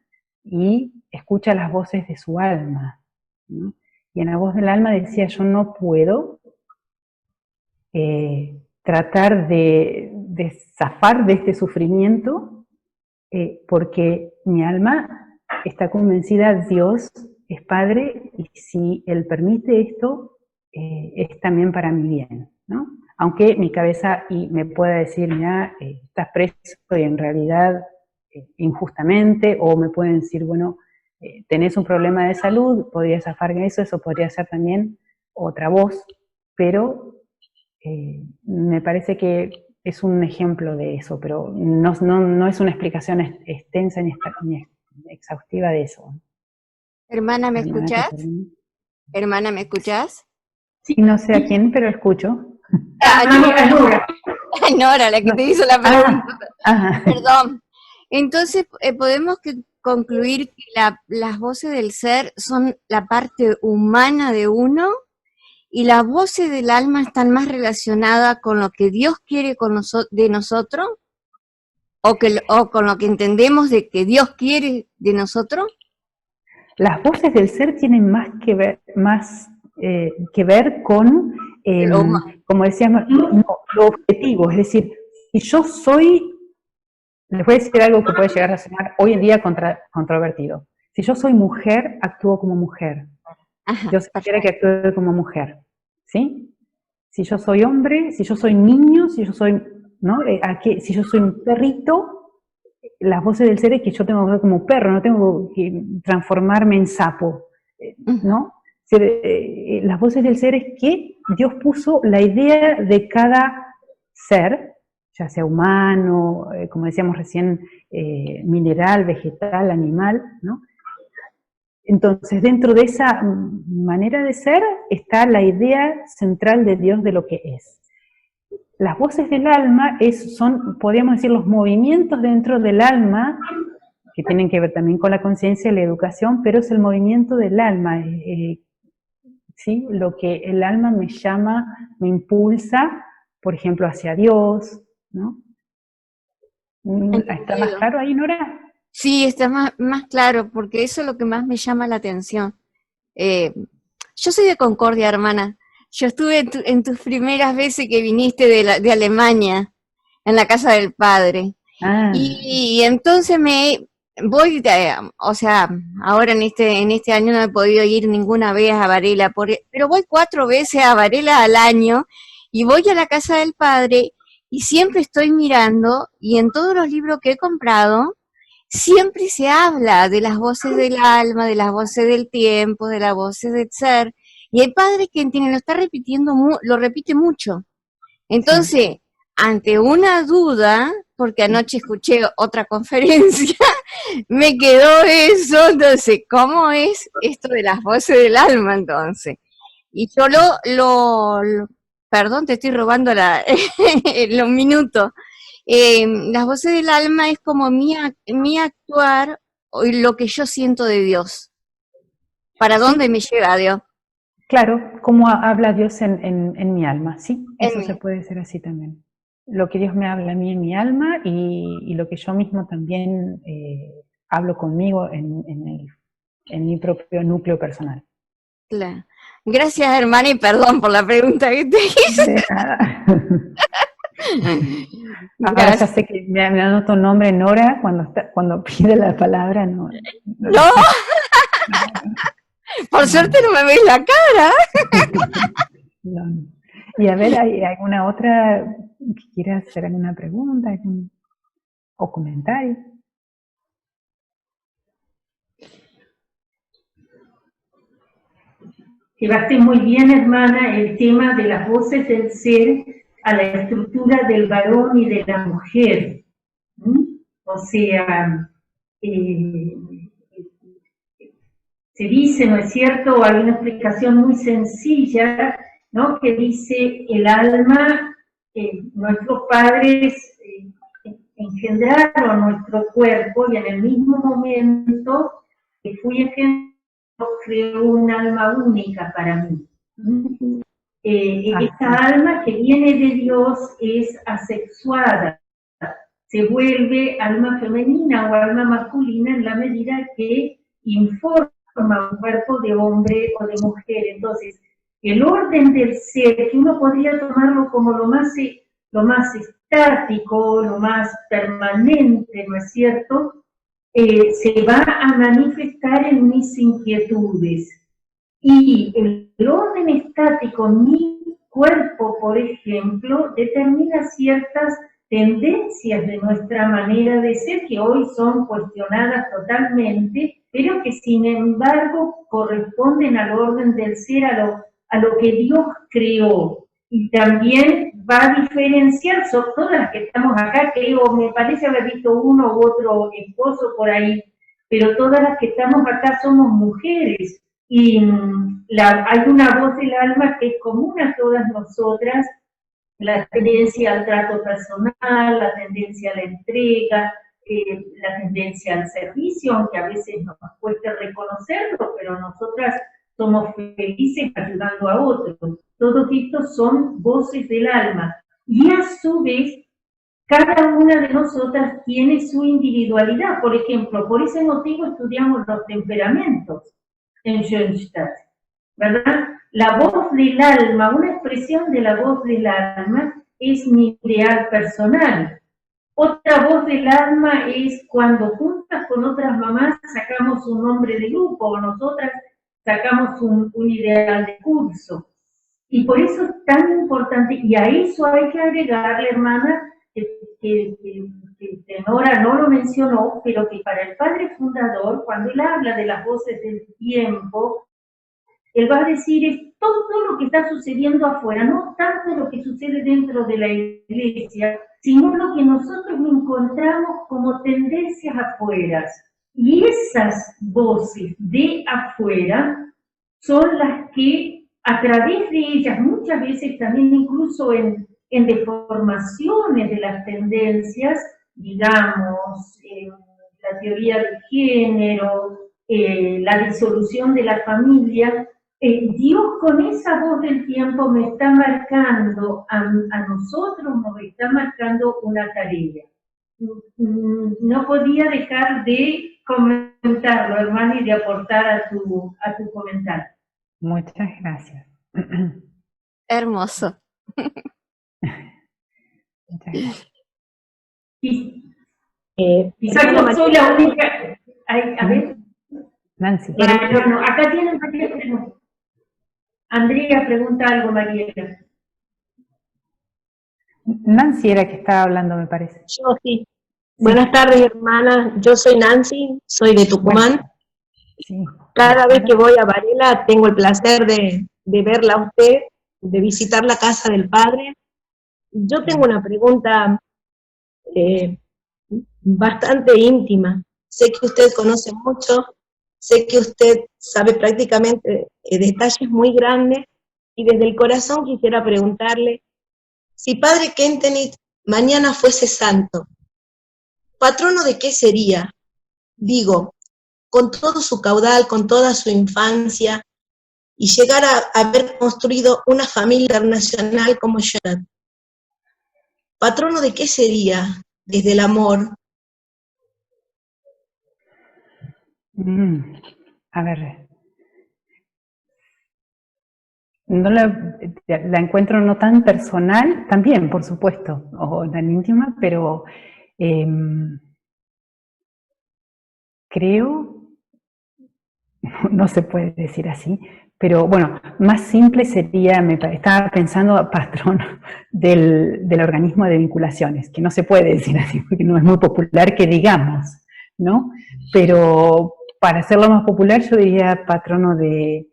y escucha las voces de su alma, ¿no? Y en la voz del alma decía, yo no puedo tratar de zafar de este sufrimiento, porque mi alma está convencida, Dios es Padre, y si Él permite esto, es también para mi bien, ¿no? Aunque mi cabeza me pueda decir, mira, estás preso y en realidad injustamente, o me pueden decir, bueno, tenés un problema de salud, podría zafar en eso podría ser también otra voz, pero me parece que es un ejemplo de eso, pero no es una explicación extensa ni exhaustiva de eso. Hermana, ¿me Hermana escuchás? Catalina. Hermana, ¿me escuchás? Sí, no sé a quién, pero escucho. Nora. Nora, la que te hizo la pregunta. Ajá. Perdón. Entonces, podemos concluir que las voces del ser son la parte humana de uno y las voces del alma están más relacionadas con lo que Dios quiere de nosotros o con lo que entendemos de que Dios quiere de nosotros. Las voces del ser tienen más que ver con, como decíamos, lo objetivo. Es decir, si yo soy, les voy a decir algo que puede llegar a sonar hoy en día controvertido. Si yo soy mujer, actúo como mujer. Ajá, Dios quiere que actúe como mujer, ¿sí? Si yo soy hombre, si yo soy niño, si yo soy, ¿no? Si yo soy un perrito, las voces del ser es que yo tengo que ver como perro, no tengo que transformarme en sapo, ¿no? Las voces del ser es que Dios puso la idea de cada ser, ya sea humano, como decíamos recién, mineral, vegetal, animal, ¿no? Entonces, dentro de esa manera de ser está la idea central de Dios de lo que es. Las voces del alma son, podríamos decir, los movimientos dentro del alma, que tienen que ver también con la conciencia y la educación, pero es el movimiento del alma, ¿sí? Lo que el alma me llama, me impulsa, por ejemplo, hacia Dios, ¿no? ¿Está más claro ahí, Nora? Sí, está más claro, porque eso es lo que más me llama la atención. Yo soy de Concordia, hermana. Yo estuve en tus primeras veces que viniste de Alemania, en la casa del padre. Ah. Y entonces voy, o sea, ahora en este año no he podido ir ninguna vez a Varela, pero voy 4 veces a Varela al año, y voy a la casa del padre, y siempre estoy mirando, y en todos los libros que he comprado, siempre se habla de las voces del alma, de las voces del tiempo, de las voces del ser, y el padre que lo está repitiendo, lo repite mucho. Entonces, ante una duda, porque anoche escuché otra conferencia, me quedó eso, entonces, ¿cómo es esto de las voces del alma entonces? Y yo perdón, te estoy robando los minutos. Las voces del alma es como mi actuar o lo que yo siento de Dios. ¿Para dónde me lleva Dios? Claro, cómo habla Dios en mi alma, sí, eso se puede decir así también. Lo que Dios me habla a mí en mi alma y lo que yo mismo también hablo conmigo en mi propio núcleo personal. Claro. Gracias, hermana, y perdón por la pregunta que te hice. De nada. Ahora ya sé que me anoto un nombre, Nora, cuando pide la palabra, no. Por suerte no me ves la cara. No. Y a ver, ¿hay alguna otra que quiera hacer alguna pregunta o comentario? llevaste muy bien, hermana, el tema de las voces del ser a la estructura del varón y de la mujer. O sea, se dice, ¿no es cierto? Hay una explicación muy sencilla, ¿no? Que dice el alma, nuestros padres engendraron nuestro cuerpo y en el mismo momento que fui engendrado, creó un alma única para mí. Esta alma que viene de Dios es asexuada, se vuelve alma femenina o alma masculina en la medida que informa un cuerpo de hombre o de mujer. Entonces, el orden del ser, que uno podría tomarlo como lo más estático, lo más permanente, ¿no es cierto?, se va a manifestar en mis inquietudes. Y el orden estático, mi cuerpo, por ejemplo, determina ciertas tendencias de nuestra manera de ser que hoy son cuestionadas totalmente, pero que sin embargo corresponden al orden del ser, a lo que Dios creó. Y también va a diferenciar, son todas las que estamos acá, creo, me parece haber visto uno u otro esposo por ahí, pero todas las que estamos acá somos mujeres. Y hay una voz del alma que es común a todas nosotras, la tendencia al trato personal, la tendencia a la entrega, la tendencia al servicio, aunque a veces nos cueste reconocerlo, pero nosotras somos felices ayudando a otros. Todos estos son voces del alma. Y a su vez, cada una de nosotras tiene su individualidad. Por ejemplo, por ese motivo estudiamos los temperamentos en Schoenstatt, ¿verdad? La voz del alma, una expresión de la voz del alma es mi ideal personal. Otra voz del alma es cuando juntas con otras mamás sacamos un nombre de grupo o nosotras sacamos un ideal de curso. Y por eso es tan importante, y a eso hay que agregarle, hermana, que Tenora no lo mencionó, pero que para el padre fundador, cuando él habla de las voces del tiempo, él va a decir es todo lo que está sucediendo afuera, no tanto lo que sucede dentro de la iglesia, sino lo que nosotros encontramos como tendencias afuera. Y esas voces de afuera son las que a través de ellas, muchas veces también incluso en deformaciones de las tendencias, digamos, la teoría del género, la disolución de la familia, Dios con esa voz del tiempo me está marcando, a nosotros nos está marcando una tarea. No podía dejar de comentarlo, hermano, y de aportar a tu comentario. Muchas gracias. Hermoso. Muchas gracias. Quizás no soy la única. A ver. Nancy. No, acá tienen varias preguntas. Andrea pregunta algo, Mariela. Nancy era que estaba hablando, me parece. Yo sí. Buenas tardes, hermana. Yo soy Nancy, soy de Tucumán. Sí. Cada vez que voy a Varela tengo el placer de verla a usted, de visitar la casa del padre. Yo tengo una pregunta bastante íntima. Sé que usted conoce mucho, sé que usted sabe prácticamente detalles muy grandes, y desde el corazón quisiera preguntarle, si Padre Kentenich mañana fuese santo, ¿patrono de qué sería? Digo, con todo su caudal, con toda su infancia, y llegar a haber construido una familia internacional como Schoenstatt. ¿Patrono de qué sería desde el amor? A ver, no la encuentro no tan personal, también, por supuesto, o tan íntima, pero creo, no se puede decir así, pero bueno, más simple sería, estaba pensando patrón del organismo de vinculaciones, que no se puede decir así, porque no es muy popular que digamos, ¿no? Pero para hacerlo más popular yo diría patrono de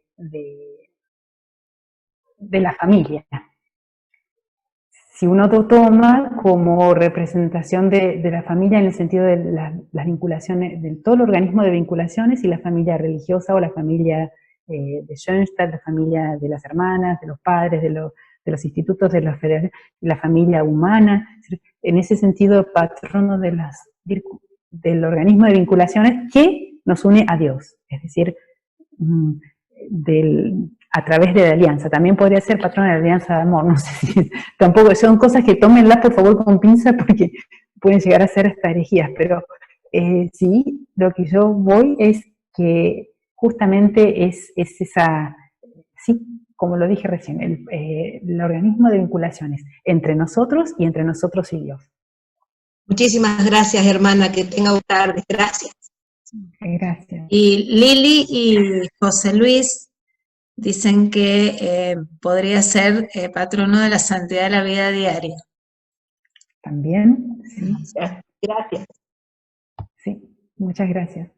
de la familia. Si uno lo toma como representación de la familia en el sentido de las vinculaciones, de todo el organismo de vinculaciones y la familia religiosa o la familia de Schoenstatt, la familia de las hermanas, de los padres, de los institutos, de la familia humana, en ese sentido patrono del organismo de vinculaciones que nos une a Dios, es decir, a través de la alianza. También podría ser patrón de la alianza de amor, no sé si tampoco, son cosas que tómenlas por favor con pinza porque pueden llegar a ser hasta herejías, pero sí, lo que yo voy es que justamente es esa, sí, como lo dije recién, el organismo de vinculaciones entre nosotros y entre nosotros y Dios. Muchísimas gracias, hermana, que tenga buena tarde. Gracias. Gracias. Y Lili y José Luis dicen que podría ser patrono de la santidad de la vida diaria. También, sí. Gracias. Sí, muchas gracias.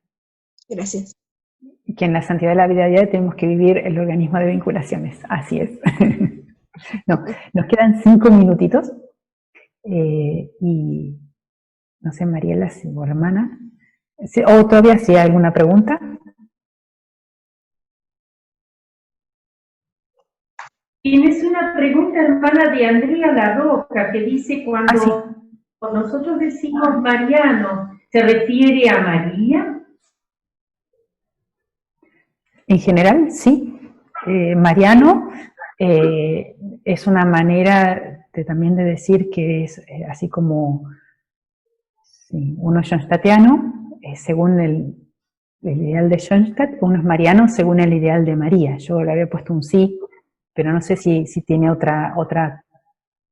Gracias. Y que en la santidad de la vida diaria tenemos que vivir el organismo de vinculaciones, así es. No, nos quedan 5 minutitos y no sé, Mariela, si tu hermana, o todavía si hay alguna pregunta. Tienes una pregunta, hermana, de Andrea La Roca, que dice cuando nosotros decimos Mariano, ¿se refiere a María? En general, sí. Mariano es una manera también de decir que es así como uno es schoenstattiano, según el ideal de Schoenstatt, uno es mariano según el ideal de María. Yo le había puesto un sí, pero no sé si tiene otra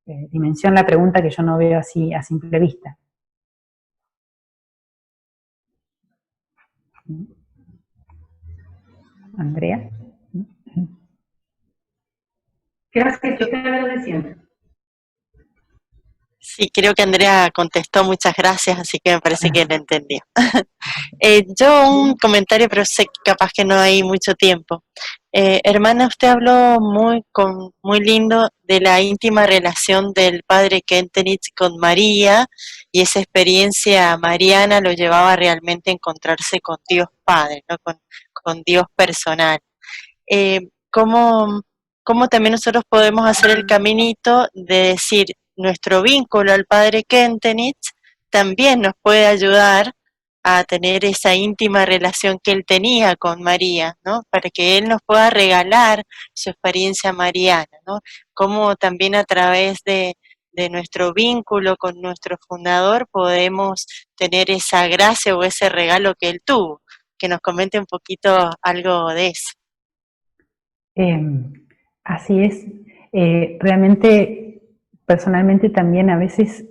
dimensión la pregunta que yo no veo así a simple vista. Andrea. Gracias, yo te agradeciendo. Sí, creo que Andrea contestó, muchas gracias, así que me parece que lo entendió. Yo un comentario, pero sé que capaz que no hay mucho tiempo. Hermana, usted habló muy lindo de la íntima relación del padre Kentenich con María, y esa experiencia mariana lo llevaba realmente a encontrarse con Dios Padre, ¿no? Con Dios personal. ¿Cómo también nosotros podemos hacer el caminito de decir, nuestro vínculo al padre Kentenich también nos puede ayudar a tener esa íntima relación que él tenía con María, ¿no? Para que él nos pueda regalar su experiencia mariana, ¿no? Cómo también a través de nuestro vínculo con nuestro fundador podemos tener esa gracia o ese regalo que él tuvo. Que nos comente un poquito algo de eso. Así es. Realmente, personalmente también a veces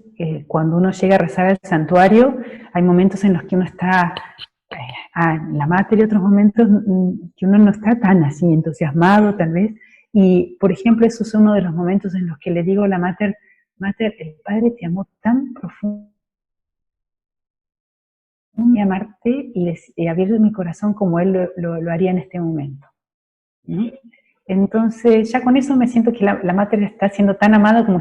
cuando uno llega a rezar al santuario, hay momentos en los que uno está en la mater y otros momentos que uno no está tan así entusiasmado tal vez. Y por ejemplo, eso es uno de los momentos en los que le digo a la mater, el Padre te amó tan profundo y amarte y abrir mi corazón como Él lo haría en este momento. ¿Sí? Entonces ya con eso me siento que la mater está siendo tan amada como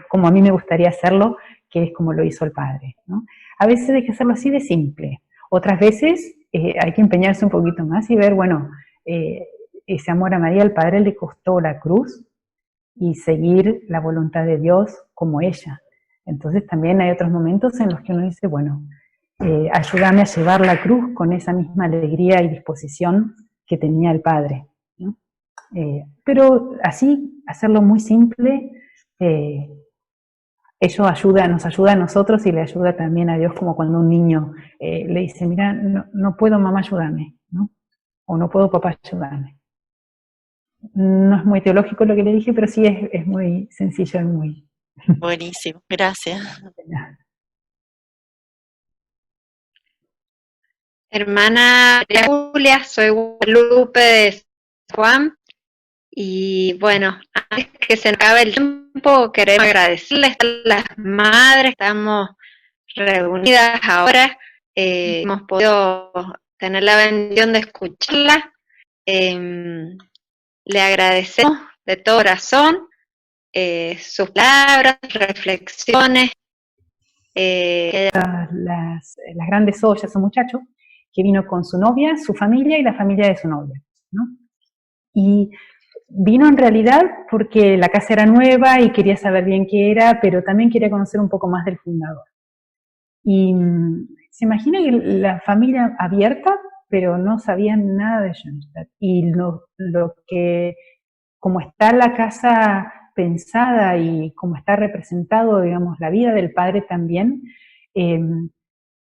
como a mí me gustaría hacerlo, que es como lo hizo el Padre, ¿no? A veces hay que hacerlo así de simple, otras veces hay que empeñarse un poquito más y ver, bueno, ese amor a María, al Padre le costó la cruz y seguir la voluntad de Dios como ella. Entonces también hay otros momentos en los que uno dice, bueno, ayúdame a llevar la cruz con esa misma alegría y disposición que tenía el Padre, ¿no? Pero así, hacerlo muy simple, eso nos ayuda a nosotros y le ayuda también a Dios, como cuando un niño le dice, mira, no puedo mamá ayudarme, ¿no? O no puedo papá ayudarme. No es muy teológico lo que le dije, pero sí es muy sencillo y muy... Buenísimo, gracias. Hermana Julia, soy Guadalupe de Juan. Y bueno, antes que se acabe el tiempo, queremos agradecerles a las madres, estamos reunidas ahora, hemos podido tener la bendición de escucharlas, Le agradecemos de todo corazón sus palabras, reflexiones. Las grandes ollas, un muchacho que vino con su novia, su familia y la familia de su novia, ¿no? Y vino en realidad porque la casa era nueva y quería saber bien qué era, pero también quería conocer un poco más del fundador. Y se imagina que la familia abierta, pero no sabían nada de Schoenstatt. Y lo que, como está la casa pensada y como está representado, digamos, la vida del padre también,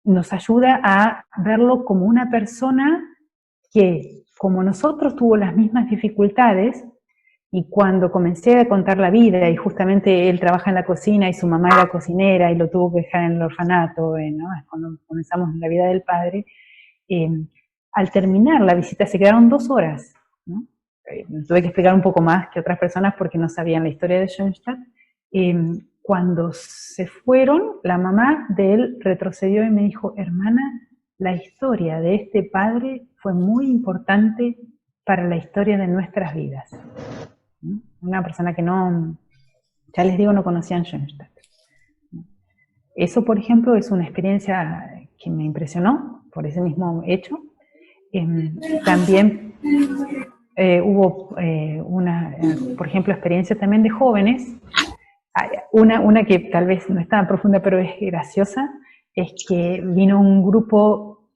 nos ayuda a verlo como una persona que, como nosotros, tuvo las mismas dificultades, y cuando comencé a contar la vida, y justamente él trabaja en la cocina y su mamá era cocinera y lo tuvo que dejar en el orfanato, ¿no? Cuando comenzamos la vida del padre, al terminar la visita se quedaron 2 horas, ¿no? Tuve que explicar un poco más que otras personas porque no sabían la historia de Schoenstatt. Cuando se fueron, la mamá de él retrocedió y me dijo: hermana, la historia de este padre fue muy importante para la historia de nuestras vidas. ¿No? Una persona que no, ya les digo, no conocían Schoenstatt. Eso, por ejemplo, es una experiencia que me impresionó por ese mismo hecho. También hubo por ejemplo, experiencia también de jóvenes. Una que tal vez no es tan profunda, pero es graciosa, es que vino un grupo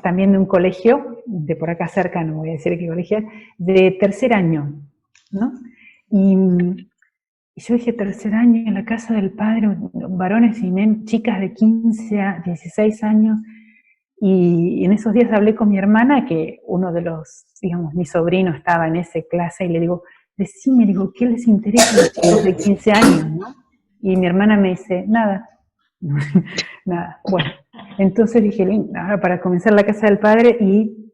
también de un colegio, de por acá cerca, no voy a decir qué colegio, de 3er año, ¿no? Y yo dije, 3er año en la casa del padre, varones y chicas de 15 a 16 años, y en esos días hablé con mi hermana, que uno de los, digamos, mi sobrino estaba en esa clase, y le digo, decime, digo, ¿qué les interesa a los chicos de 15 años, no? Y mi hermana me dice, nada, nada. Bueno, entonces dije, ahora para comenzar la casa del padre, y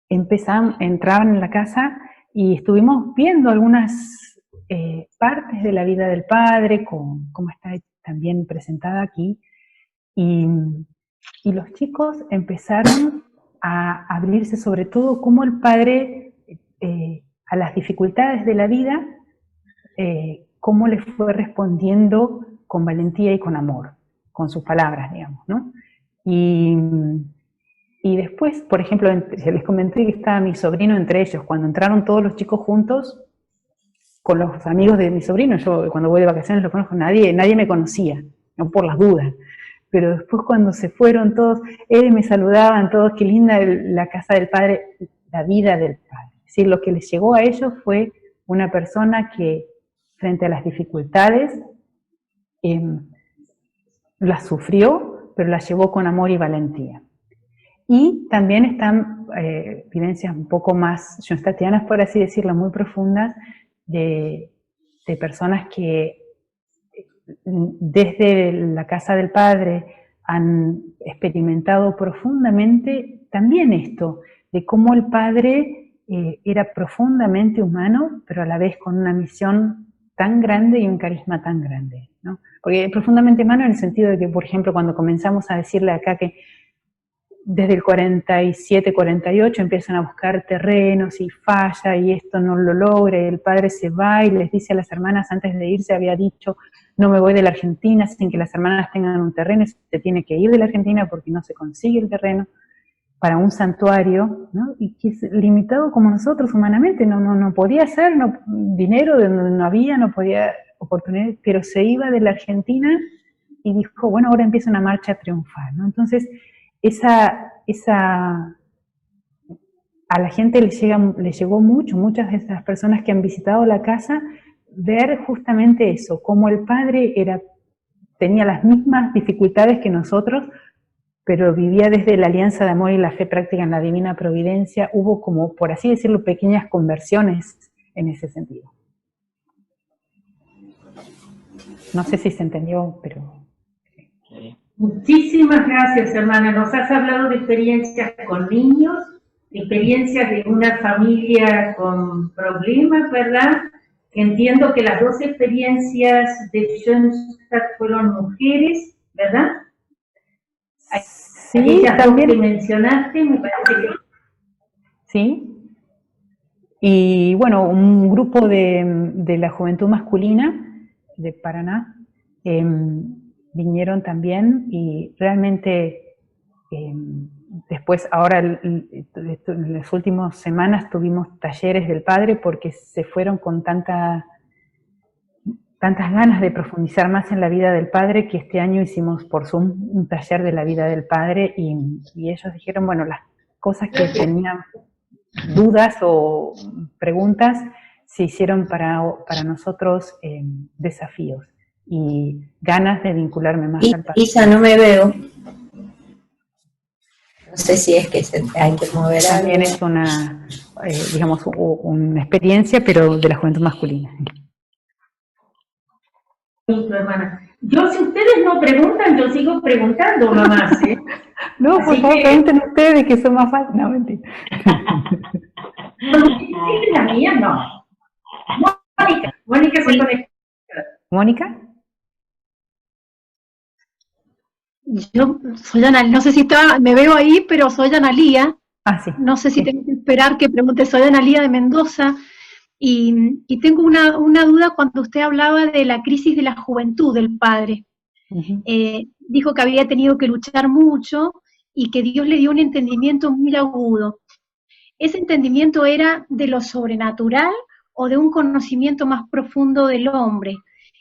entraban en la casa, y estuvimos viendo algunas partes de la vida del padre, como está también presentada aquí, y los chicos empezaron a abrirse, sobre todo cómo el padre, a las dificultades de la vida, cómo le fue respondiendo con valentía y con amor, con sus palabras, digamos, ¿no? Y después, por ejemplo, les comenté que estaba mi sobrino entre ellos. Cuando entraron todos los chicos juntos, con los amigos de mi sobrino, yo cuando voy de vacaciones lo conozco, nadie me conocía, no por las dudas. Pero después cuando se fueron todos, me saludaban todos, qué linda la casa del padre, la vida del padre. Es decir, lo que les llegó a ellos fue una persona que, frente a las dificultades, las sufrió, pero las llevó con amor y valentía. Y también están vivencias un poco más schoenstattianas, por así decirlo, muy profundas, de personas que desde la casa del padre han experimentado profundamente también esto, de cómo el padre era profundamente humano, pero a la vez con una misión tan grande y un carisma tan grande, ¿no? Porque profundamente humano en el sentido de que, por ejemplo, cuando comenzamos a decirle acá que desde el 47, 48 empiezan a buscar terrenos y falla y esto no lo logra, y el padre se va y les dice a las hermanas, antes de irse había dicho, no me voy de la Argentina sin que las hermanas tengan un terreno, se tiene que ir de la Argentina porque no se consigue el terreno para un santuario, ¿no? Y que es limitado como nosotros humanamente, no podía hacer, dinero de donde no había, no podía oportunidad, pero se iba de la Argentina y dijo, bueno, ahora empieza una marcha triunfal, ¿no? Entonces, a la gente le llegó mucho, muchas de esas personas que han visitado la casa, ver justamente eso, cómo el padre tenía las mismas dificultades que nosotros, pero vivía desde la alianza de amor y la fe práctica en la divina providencia. Hubo como, por así decirlo, pequeñas conversiones en ese sentido. No sé si se entendió, pero... Muchísimas gracias, hermana. Nos has hablado de experiencias con niños, experiencias de una familia con problemas, ¿verdad? Entiendo que las 2 experiencias de Schoenstatt fueron mujeres, ¿verdad? Sí, también que mencionaste, me parece que... Sí. Y bueno, un grupo de la juventud masculina de Paraná vinieron también y realmente después, ahora en las últimas semanas tuvimos talleres del Padre porque se fueron con tantas ganas de profundizar más en la vida del Padre que este año hicimos por Zoom un taller de la vida del Padre y ellos dijeron, bueno, las cosas que tenían dudas o preguntas se hicieron para nosotros desafíos y ganas de vincularme más al Padre. Isa, no me veo. No sé si es que hay que mover algo. También es una, digamos, una experiencia, pero de la juventud masculina. Hermana. Yo, si ustedes no preguntan, yo sigo preguntando nomás, ¿eh? No, por favor, pregunten ustedes que son más fáciles. No, mentira. Sí, la mía no. Mónica se conecta. ¿Mónica? Yo soy Analía, no sé si me veo ahí, pero soy Analía. Ah, sí. No sé si tengo que esperar que pregunte, soy Analía de Mendoza. Y tengo una duda cuando usted hablaba de la crisis de la juventud del padre. Dijo que había tenido que luchar mucho y que Dios le dio un entendimiento muy agudo. ¿Ese entendimiento era de lo sobrenatural o de un conocimiento más profundo del hombre?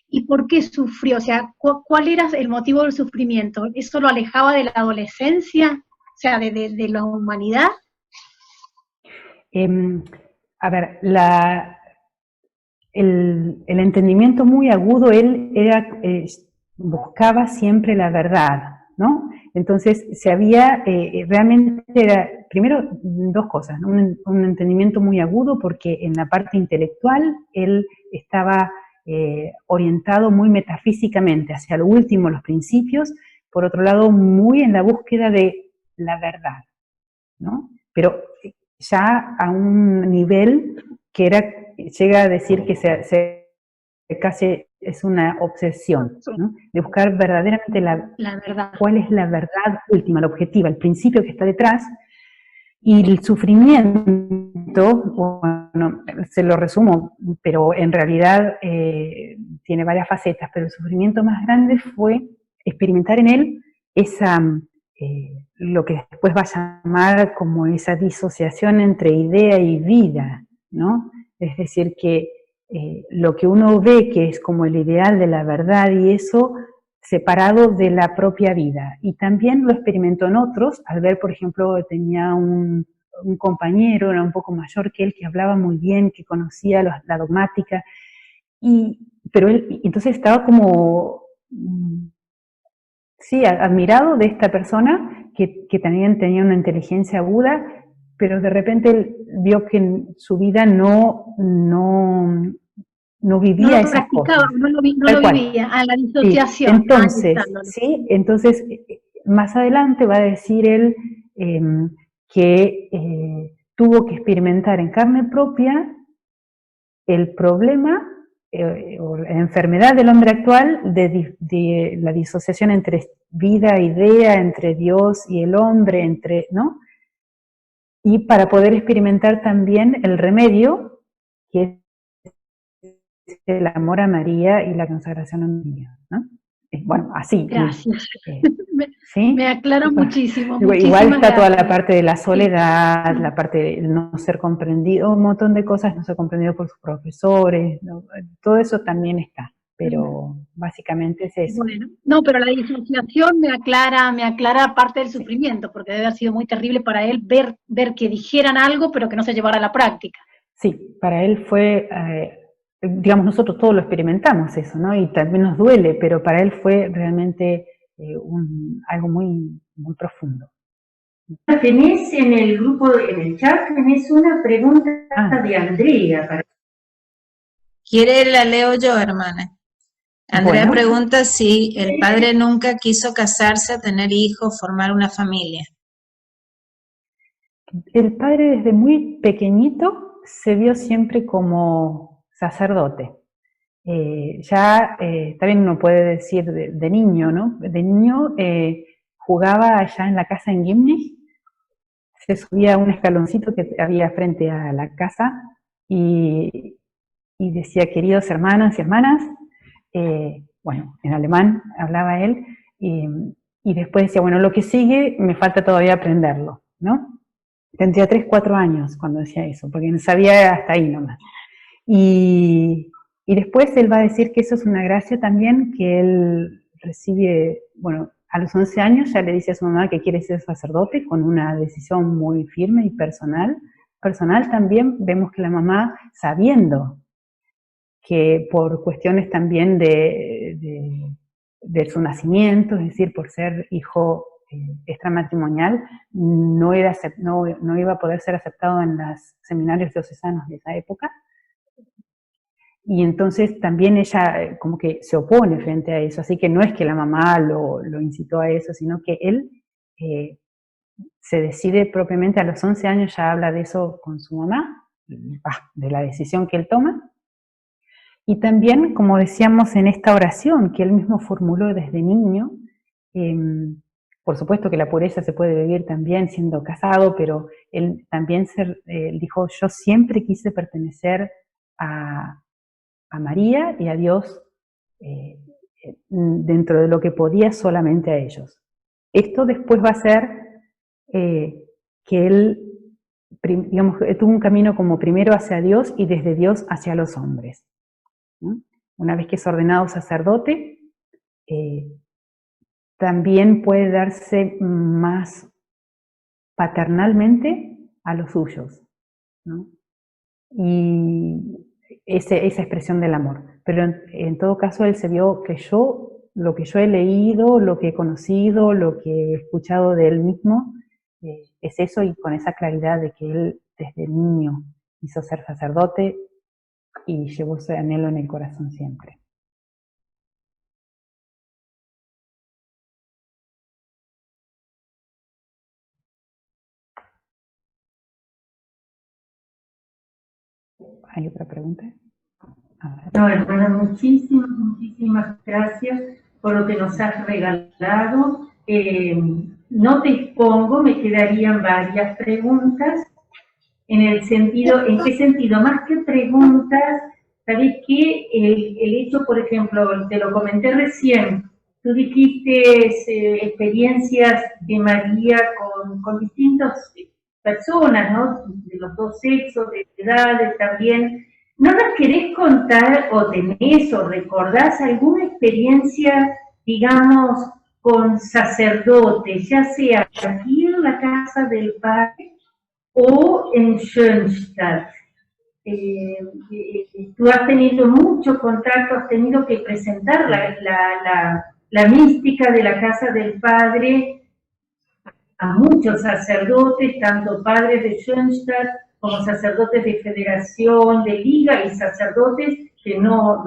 ¿Y por qué sufrió? O sea, ¿cuál era el motivo del sufrimiento? ¿Eso lo alejaba de la adolescencia? O sea, de la humanidad. A ver, el entendimiento muy agudo, él buscaba siempre la verdad, ¿no? Entonces, realmente era, primero, dos cosas, ¿no? Un entendimiento muy agudo porque en la parte intelectual él estaba orientado muy metafísicamente hacia lo último, los principios, por otro lado, muy en la búsqueda de la verdad, ¿no? Pero ya a un nivel que llega a decir que casi es una obsesión, ¿no? De buscar verdaderamente la verdad. ¿Cuál es la verdad última, la objetiva, el principio que está detrás? Y el sufrimiento, bueno, se lo resumo, pero en realidad tiene varias facetas, pero el sufrimiento más grande fue experimentar en él lo que después va a llamar como esa disociación entre idea y vida, ¿no? Es decir, que lo que uno ve que es como el ideal de la verdad y eso separado de la propia vida. Y también lo experimentó en otros, al ver, por ejemplo, tenía un compañero, era un poco mayor que él, que hablaba muy bien, que conocía la dogmática, pero él entonces estaba como, sí, admirado de esta persona, que también tenía una inteligencia aguda, pero de repente él vio que en su vida no vivía esas cosas. No lo vivía, a la disociación. Entonces, más adelante va a decir él que tuvo que experimentar en carne propia el problema o la enfermedad del hombre actual de la disociación entre vida e idea, entre Dios y el hombre, ¿no? Y para poder experimentar también el remedio, que es el amor a María y la consagración a María, ¿no? Bueno, así. Gracias. ¿Sí? Me aclara muchísimo. Igual está toda la parte de la soledad, la parte de no ser comprendido, un montón de cosas, no ser comprendido por sus profesores, ¿no? Todo eso también está, pero básicamente es eso. Bueno, no, pero la disociación me aclara parte del sufrimiento, porque debe haber sido muy terrible para él ver que dijeran algo, pero que no se llevara a la práctica. Sí, para él fue, digamos, nosotros todos lo experimentamos eso, ¿no? Y también nos duele, pero para él fue realmente algo muy, muy profundo. Tenés en el grupo, en el chat, tenés una pregunta de Andrea. ¿Quiere la leo yo, hermana? Andrea pregunta si el padre nunca quiso casarse, tener hijos, formar una familia. El padre desde muy pequeñito se vio siempre como sacerdote. También uno puede decir de niño, ¿no? De niño jugaba allá en la casa en Gimnich, se subía a un escaloncito que había frente a la casa y decía, queridos hermanos y hermanas, bueno, en alemán hablaba él, y después decía, bueno, lo que sigue me falta todavía aprenderlo, ¿no? Tendría 3, 4 años cuando decía eso, porque no sabía hasta ahí nomás. Y después él va a decir que eso es una gracia también que él recibe, bueno, a los 11 años ya le dice a su mamá que quiere ser sacerdote con una decisión muy firme y personal. Personal también vemos que la mamá, sabiendo que por cuestiones también de su nacimiento, es decir, por ser hijo extramatrimonial, no iba a poder ser aceptado en los seminarios diocesanos de esa época, y entonces también ella como que se opone frente a eso, así que no es que la mamá lo incitó a eso, sino que él se decide propiamente a los 11 años, ya habla de eso con su mamá, de la decisión que él toma, y también, como decíamos en esta oración que él mismo formuló desde niño, por supuesto que la pureza se puede vivir también siendo casado, pero él también dijo, yo siempre quise pertenecer a María y a Dios dentro de lo que podía solamente a ellos. Esto después va a ser que él, digamos, tuvo un camino como primero hacia Dios y desde Dios hacia los hombres, ¿no? Una vez que es ordenado sacerdote, también puede darse más paternalmente a los suyos, ¿no? Y esa expresión del amor. Pero en todo caso él se vio que lo que yo he leído, lo que he conocido, lo que he escuchado de él mismo, es eso, y con esa claridad de que él desde niño quiso ser sacerdote y llevó ese anhelo en el corazón siempre. ¿Hay otra pregunta? No, hermana, muchísimas gracias por lo que nos has regalado. No te expongo, me quedarían varias preguntas. ¿En qué sentido? Más que preguntas, ¿sabes qué? El hecho, por ejemplo, te lo comenté recién, tú dijiste experiencias de María con distintas personas, ¿no? De los dos sexos, de edades también. ¿No nos querés contar o tenés o recordás alguna experiencia, digamos, con sacerdotes, ya sea aquí en la casa del Padre o en Schoenstatt? Tú has tenido mucho contacto, has tenido que presentar la mística de la casa del Padre a muchos sacerdotes, tanto padres de Schoenstatt como sacerdotes de federación, de liga, y sacerdotes que no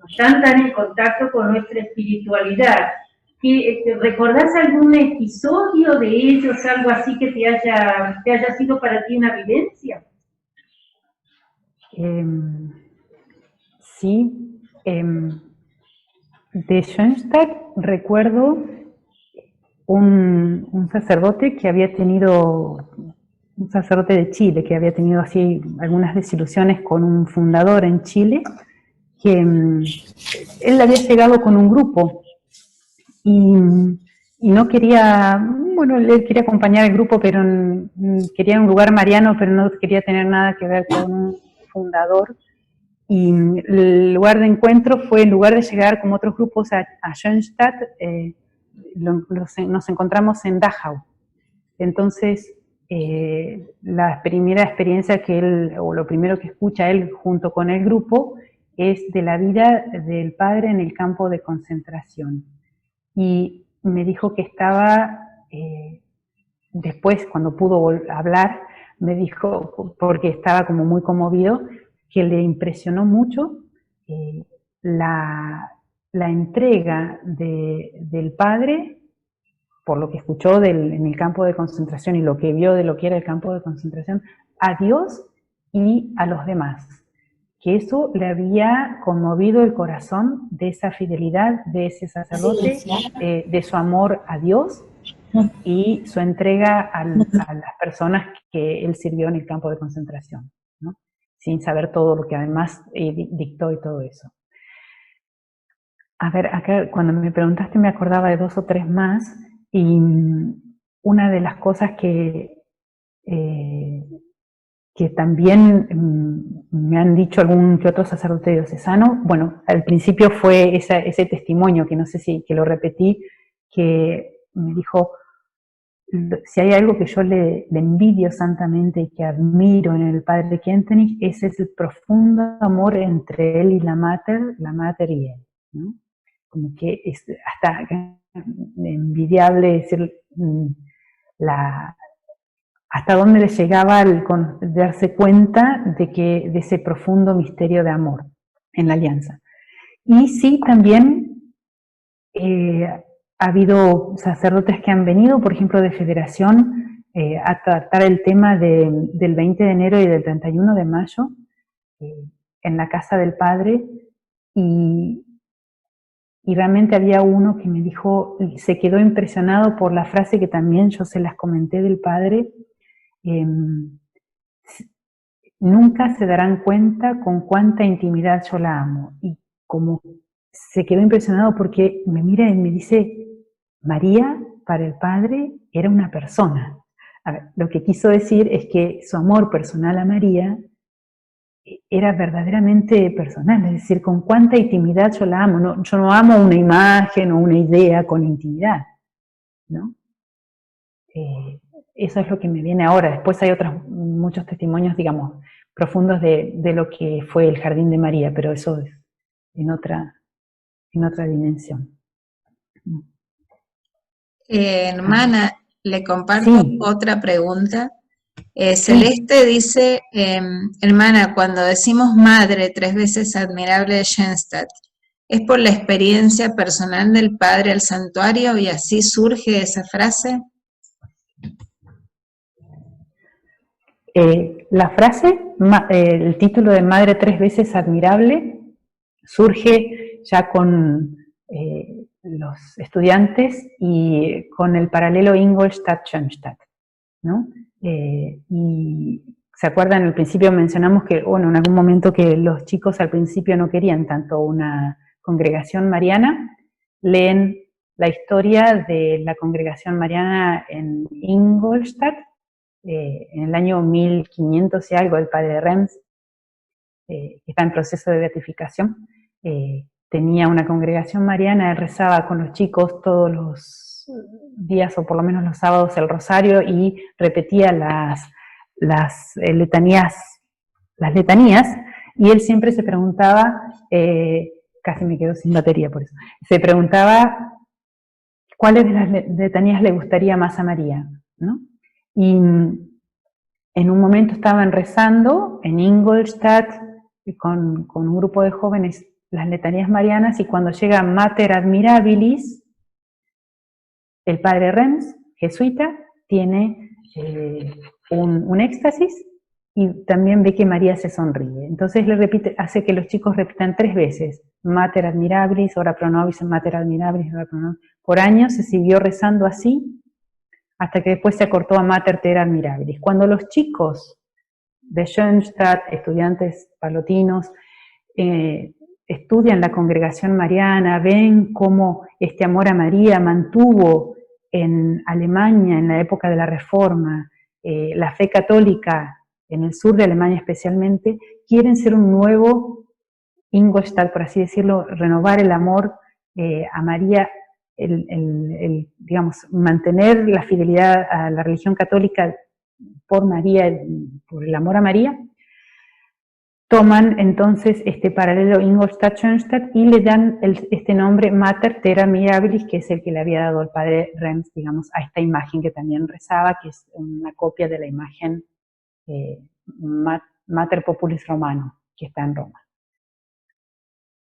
están tan en contacto con nuestra espiritualidad. ¿Recordás algún episodio de ellos, algo así que te haya sido para ti una vivencia? Sí, de Schoenstatt recuerdo un sacerdote que había tenido, un sacerdote de Chile, que había tenido así algunas desilusiones con un fundador en Chile, que él había llegado con un grupo y no quería, bueno, él quería acompañar al grupo, pero quería un lugar mariano, pero no quería tener nada que ver con un fundador. Y el lugar de encuentro fue, en lugar de llegar como otros grupos a Schoenstatt, nos encontramos en Dachau. Entonces, la primera experiencia que él, o lo primero que escucha él junto con el grupo, es de la vida del padre en el campo de concentración. Y me dijo que estaba, después cuando pudo hablar, me dijo, porque estaba como muy conmovido, que le impresionó mucho la entrega del padre, por lo que escuchó en el campo de concentración y lo que vio de lo que era el campo de concentración, a Dios y a los demás. Que eso le había conmovido el corazón, de esa fidelidad de ese sacerdote, de su amor a Dios y su entrega a las personas que él sirvió en el campo de concentración, ¿no? sin saber todo lo que además dictó y todo eso. A ver, acá cuando me preguntaste me acordaba de 2 o 3 más, y una de las cosas que también me han dicho algún que otro sacerdote diocesano, bueno, al principio fue ese testimonio, que no sé si que lo repetí, que me dijo, si hay algo que yo le envidio santamente y que admiro en el padre Kentenich, ese es el profundo amor entre él y la mater y él, ¿no? Como que es hasta envidiable decir hasta dónde le llegaba al darse cuenta de ese profundo misterio de amor en la alianza. Y sí, también ha habido sacerdotes que han venido, por ejemplo, de Federación, a tratar el tema del 20 de enero y del 31 de mayo en la casa del Padre, y realmente había uno que me dijo, se quedó impresionado por la frase que también yo se las comenté del Padre, nunca se darán cuenta con cuánta intimidad yo la amo. Y como se quedó impresionado porque me mira y me dice, María para el Padre era una persona. A ver, lo que quiso decir es que su amor personal a María era verdaderamente personal, es decir, con cuánta intimidad yo la amo. No, yo no amo una imagen o una idea con intimidad, ¿no? Eso es lo que me viene ahora. Después hay muchos testimonios, digamos, profundos de lo que fue el Jardín de María, pero eso es en otra dimensión. Hermana, le comparto Sí. otra pregunta. Celeste dice, hermana, cuando decimos madre 3 veces admirable de Schoenstatt, ¿es por la experiencia personal del padre al santuario y así surge esa frase? La frase, el título de Madre 3 veces admirable, surge ya con los estudiantes y con el paralelo Ingolstadt-Schoenstatt, ¿no? Y se acuerdan, al principio mencionamos que, bueno, en algún momento que los chicos al principio no querían tanto una congregación mariana, leen la historia de la congregación mariana en Ingolstadt, en el año 1500 y algo, el padre Rems, que está en proceso de beatificación, tenía una congregación mariana, él rezaba con los chicos todos los días, o por lo menos los sábados, el rosario, y repetía las letanías, y él siempre se preguntaba, casi me quedo sin batería por eso, se preguntaba cuáles de las letanías le gustaría más a María, ¿no? Y en un momento estaban rezando en Ingolstadt con un grupo de jóvenes las letanías marianas, y cuando llega Mater Admirabilis, el padre Rems, jesuita, tiene un éxtasis y también ve que María se sonríe. Entonces le repite, hace que los chicos repitan 3 veces, Mater Admirabilis, ora pro nobis, Mater Admirabilis, ora pro nobis. Por años se siguió rezando así, hasta que después se acortó a Mater Ter Admirabilis. Cuando los chicos de Schoenstatt, estudiantes palotinos, estudian la congregación mariana, ven cómo este amor a María mantuvo en Alemania, en la época de la Reforma, la fe católica en el sur de Alemania especialmente, quieren ser un nuevo Ingolstadt, por así decirlo, renovar el amor a María, digamos, mantener la fidelidad a la religión católica por María, por el amor a María. Toman entonces este paralelo Ingolstadt-Schoenstatt y le dan este nombre Mater Ter Admirabilis, que es el que le había dado el padre Rems, digamos, a esta imagen que también rezaba, que es una copia de la imagen Mater Populis Romano, que está en Roma.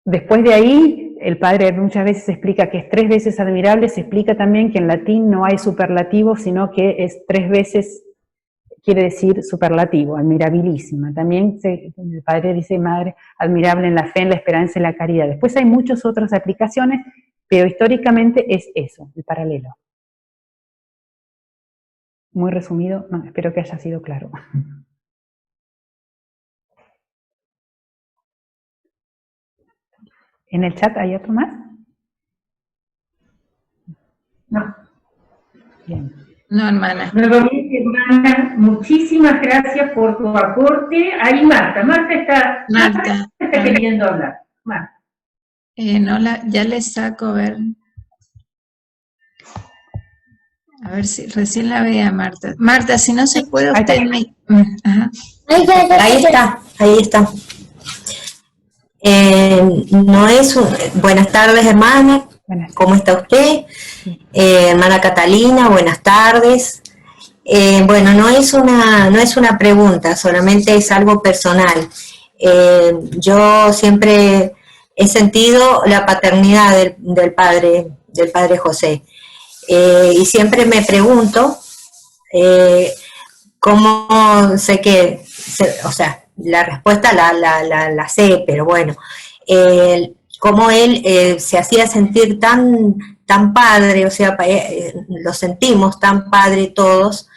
Después de ahí, el padre muchas veces explica que es 3 veces admirable, se explica también que en latín no hay superlativo, sino que es 3 veces, quiere decir superlativo, admirabilísima. También el padre dice madre admirable en la fe, en la esperanza y la caridad. Después hay muchas otras aplicaciones, pero históricamente es eso, el paralelo. Muy resumido, no, espero que haya sido claro. ¿En el chat hay otro más? No. Bien. No, hermana. Nuevamente, hermana, muchísimas gracias por tu aporte. Ahí Marta está queriendo hablar. Marta. No ya le saco, a ver si recién la veía Marta. Marta, si no se puede usted me... Ajá. Ahí está. No es buenas tardes, hermana. ¿Cómo está usted? Hermana Catalina, buenas tardes. Bueno, no es una pregunta, solamente es algo personal. Yo siempre he sentido la paternidad del padre José. Y siempre me pregunto cómo sé que, o sea, la respuesta la sé, pero bueno, cómo él se hacía sentir tan padre, o sea, lo sentimos tan padre todos,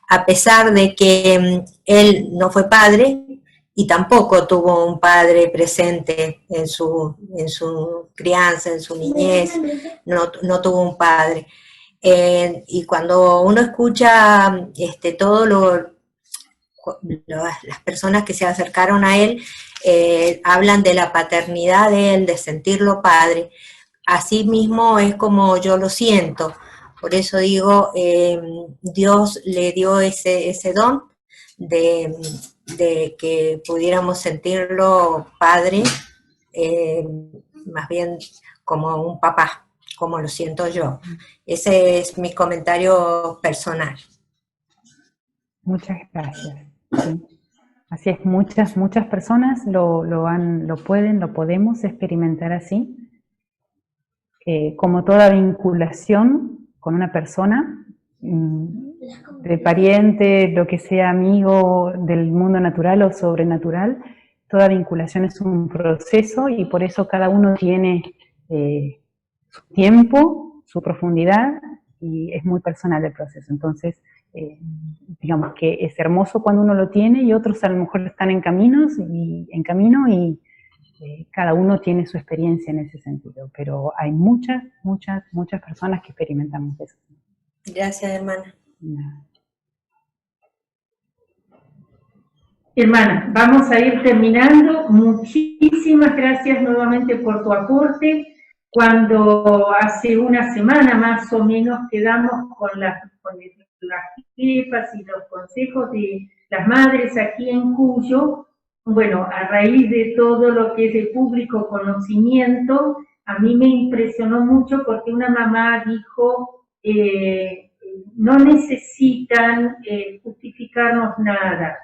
a pesar de que él no fue padre y tampoco tuvo un padre presente en su crianza, en su niñez, no tuvo un padre. Y cuando uno escucha las personas que se acercaron a él, hablan de la paternidad de él, de sentirlo padre, así mismo es como yo lo siento. Por eso digo, Dios le dio ese don de que pudiéramos sentirlo padre, más bien como un papá, como lo siento yo. Ese es mi comentario personal. Muchas gracias. Sí. Así es, muchas personas lo podemos experimentar así. Como toda vinculación con una persona, de pariente, lo que sea, amigo del mundo natural o sobrenatural, toda vinculación es un proceso y por eso cada uno tiene su tiempo, su profundidad y es muy personal el proceso. Entonces, digamos que es hermoso cuando uno lo tiene y otros a lo mejor están en camino y cada uno tiene su experiencia en ese sentido, pero hay muchas personas que experimentamos eso. Gracias, hermana. Hermana, vamos a ir terminando. Muchísimas gracias nuevamente por tu aporte. Cuando hace una semana más o menos quedamos con las jefas y los consejos de las madres aquí en Cuyo, bueno, a raíz de todo lo que es de público conocimiento, a mí me impresionó mucho porque una mamá dijo, no necesitan justificarnos nada,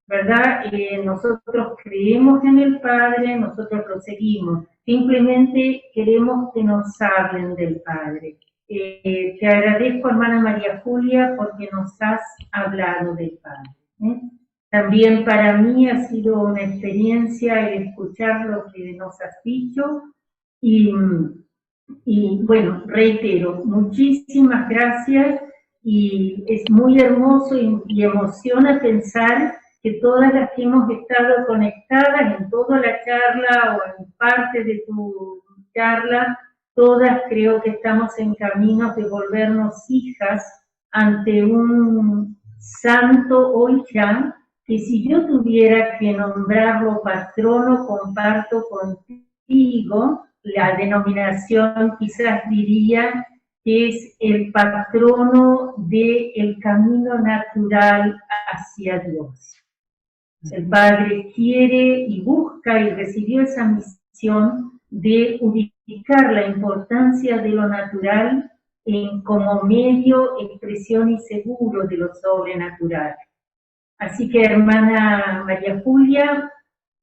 ¿verdad? Nosotros creemos en el Padre, nosotros lo seguimos, simplemente queremos que nos hablen del Padre. Te agradezco, hermana María Julia, porque nos has hablado del Padre. También para mí ha sido una experiencia el escuchar lo que nos has dicho y bueno, reitero, muchísimas gracias y es muy hermoso y emociona pensar que todas las que hemos estado conectadas en toda la charla o en parte de tu charla, todas creo que estamos en camino de volvernos hijas ante un santo hoy ya, que si yo tuviera que nombrarlo patrono, comparto contigo, la denominación quizás diría que es el patrono del camino natural hacia Dios. El Padre quiere y busca y recibió esa misión de ubicar la importancia de lo natural como medio, expresión y seguro de lo sobrenatural. Así que, hermana María Julia,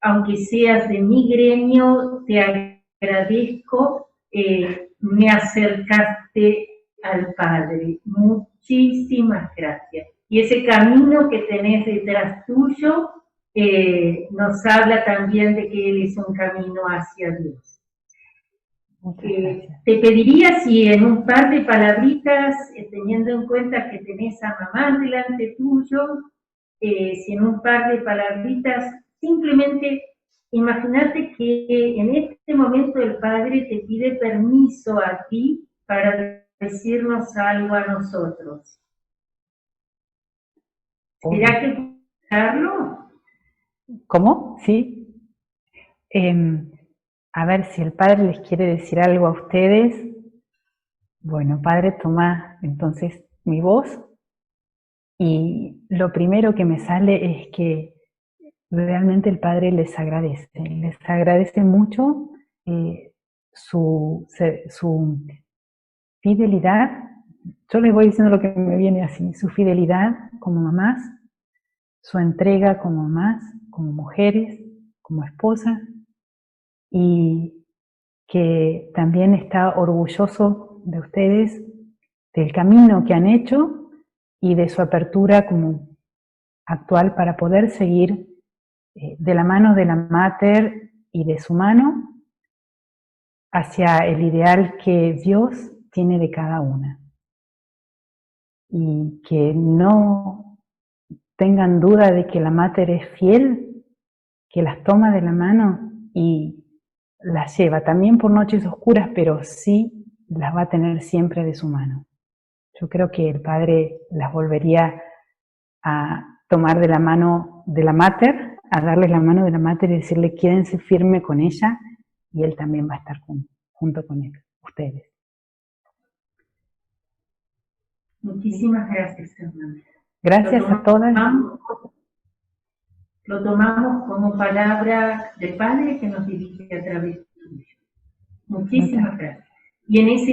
aunque seas de mi gremio, te agradezco, me acercaste al Padre. Muchísimas gracias. Y ese camino que tenés detrás tuyo nos habla también de que Él es un camino hacia Dios. Te pediría si en un par de palabritas, teniendo en cuenta que tenés a mamá delante tuyo, si en un par de palabritas simplemente imagínate que en este momento el Padre te pide permiso a ti para decirnos algo a nosotros. ¿Será que puedes escucharlo? ¿Cómo? Sí. A ver si el Padre les quiere decir algo a ustedes. Bueno, Padre, toma entonces mi voz y lo primero que me sale es que realmente el Padre les agradece mucho su fidelidad. Yo les voy diciendo lo que me viene así, su fidelidad como mamás, su entrega como mamás, como mujeres, como esposas, y que también está orgulloso de ustedes, del camino que han hecho y de su apertura como actual para poder seguir de la mano de la Mater y de su mano hacia el ideal que Dios tiene de cada una. Y que no tengan duda de que la Mater es fiel, que las toma de la mano y las lleva también por noches oscuras, pero sí las va a tener siempre de su mano. Yo creo que el Padre las volvería a tomar de la mano de la Mater, a darles la mano de la Mater y decirle quédense firme con ella, y él también va a estar junto con ustedes. Muchísimas gracias, hermana. Gracias a todas. Lo tomamos como palabra del Padre que nos dirige a través de tuyo. Muchísimas gracias. Y en ese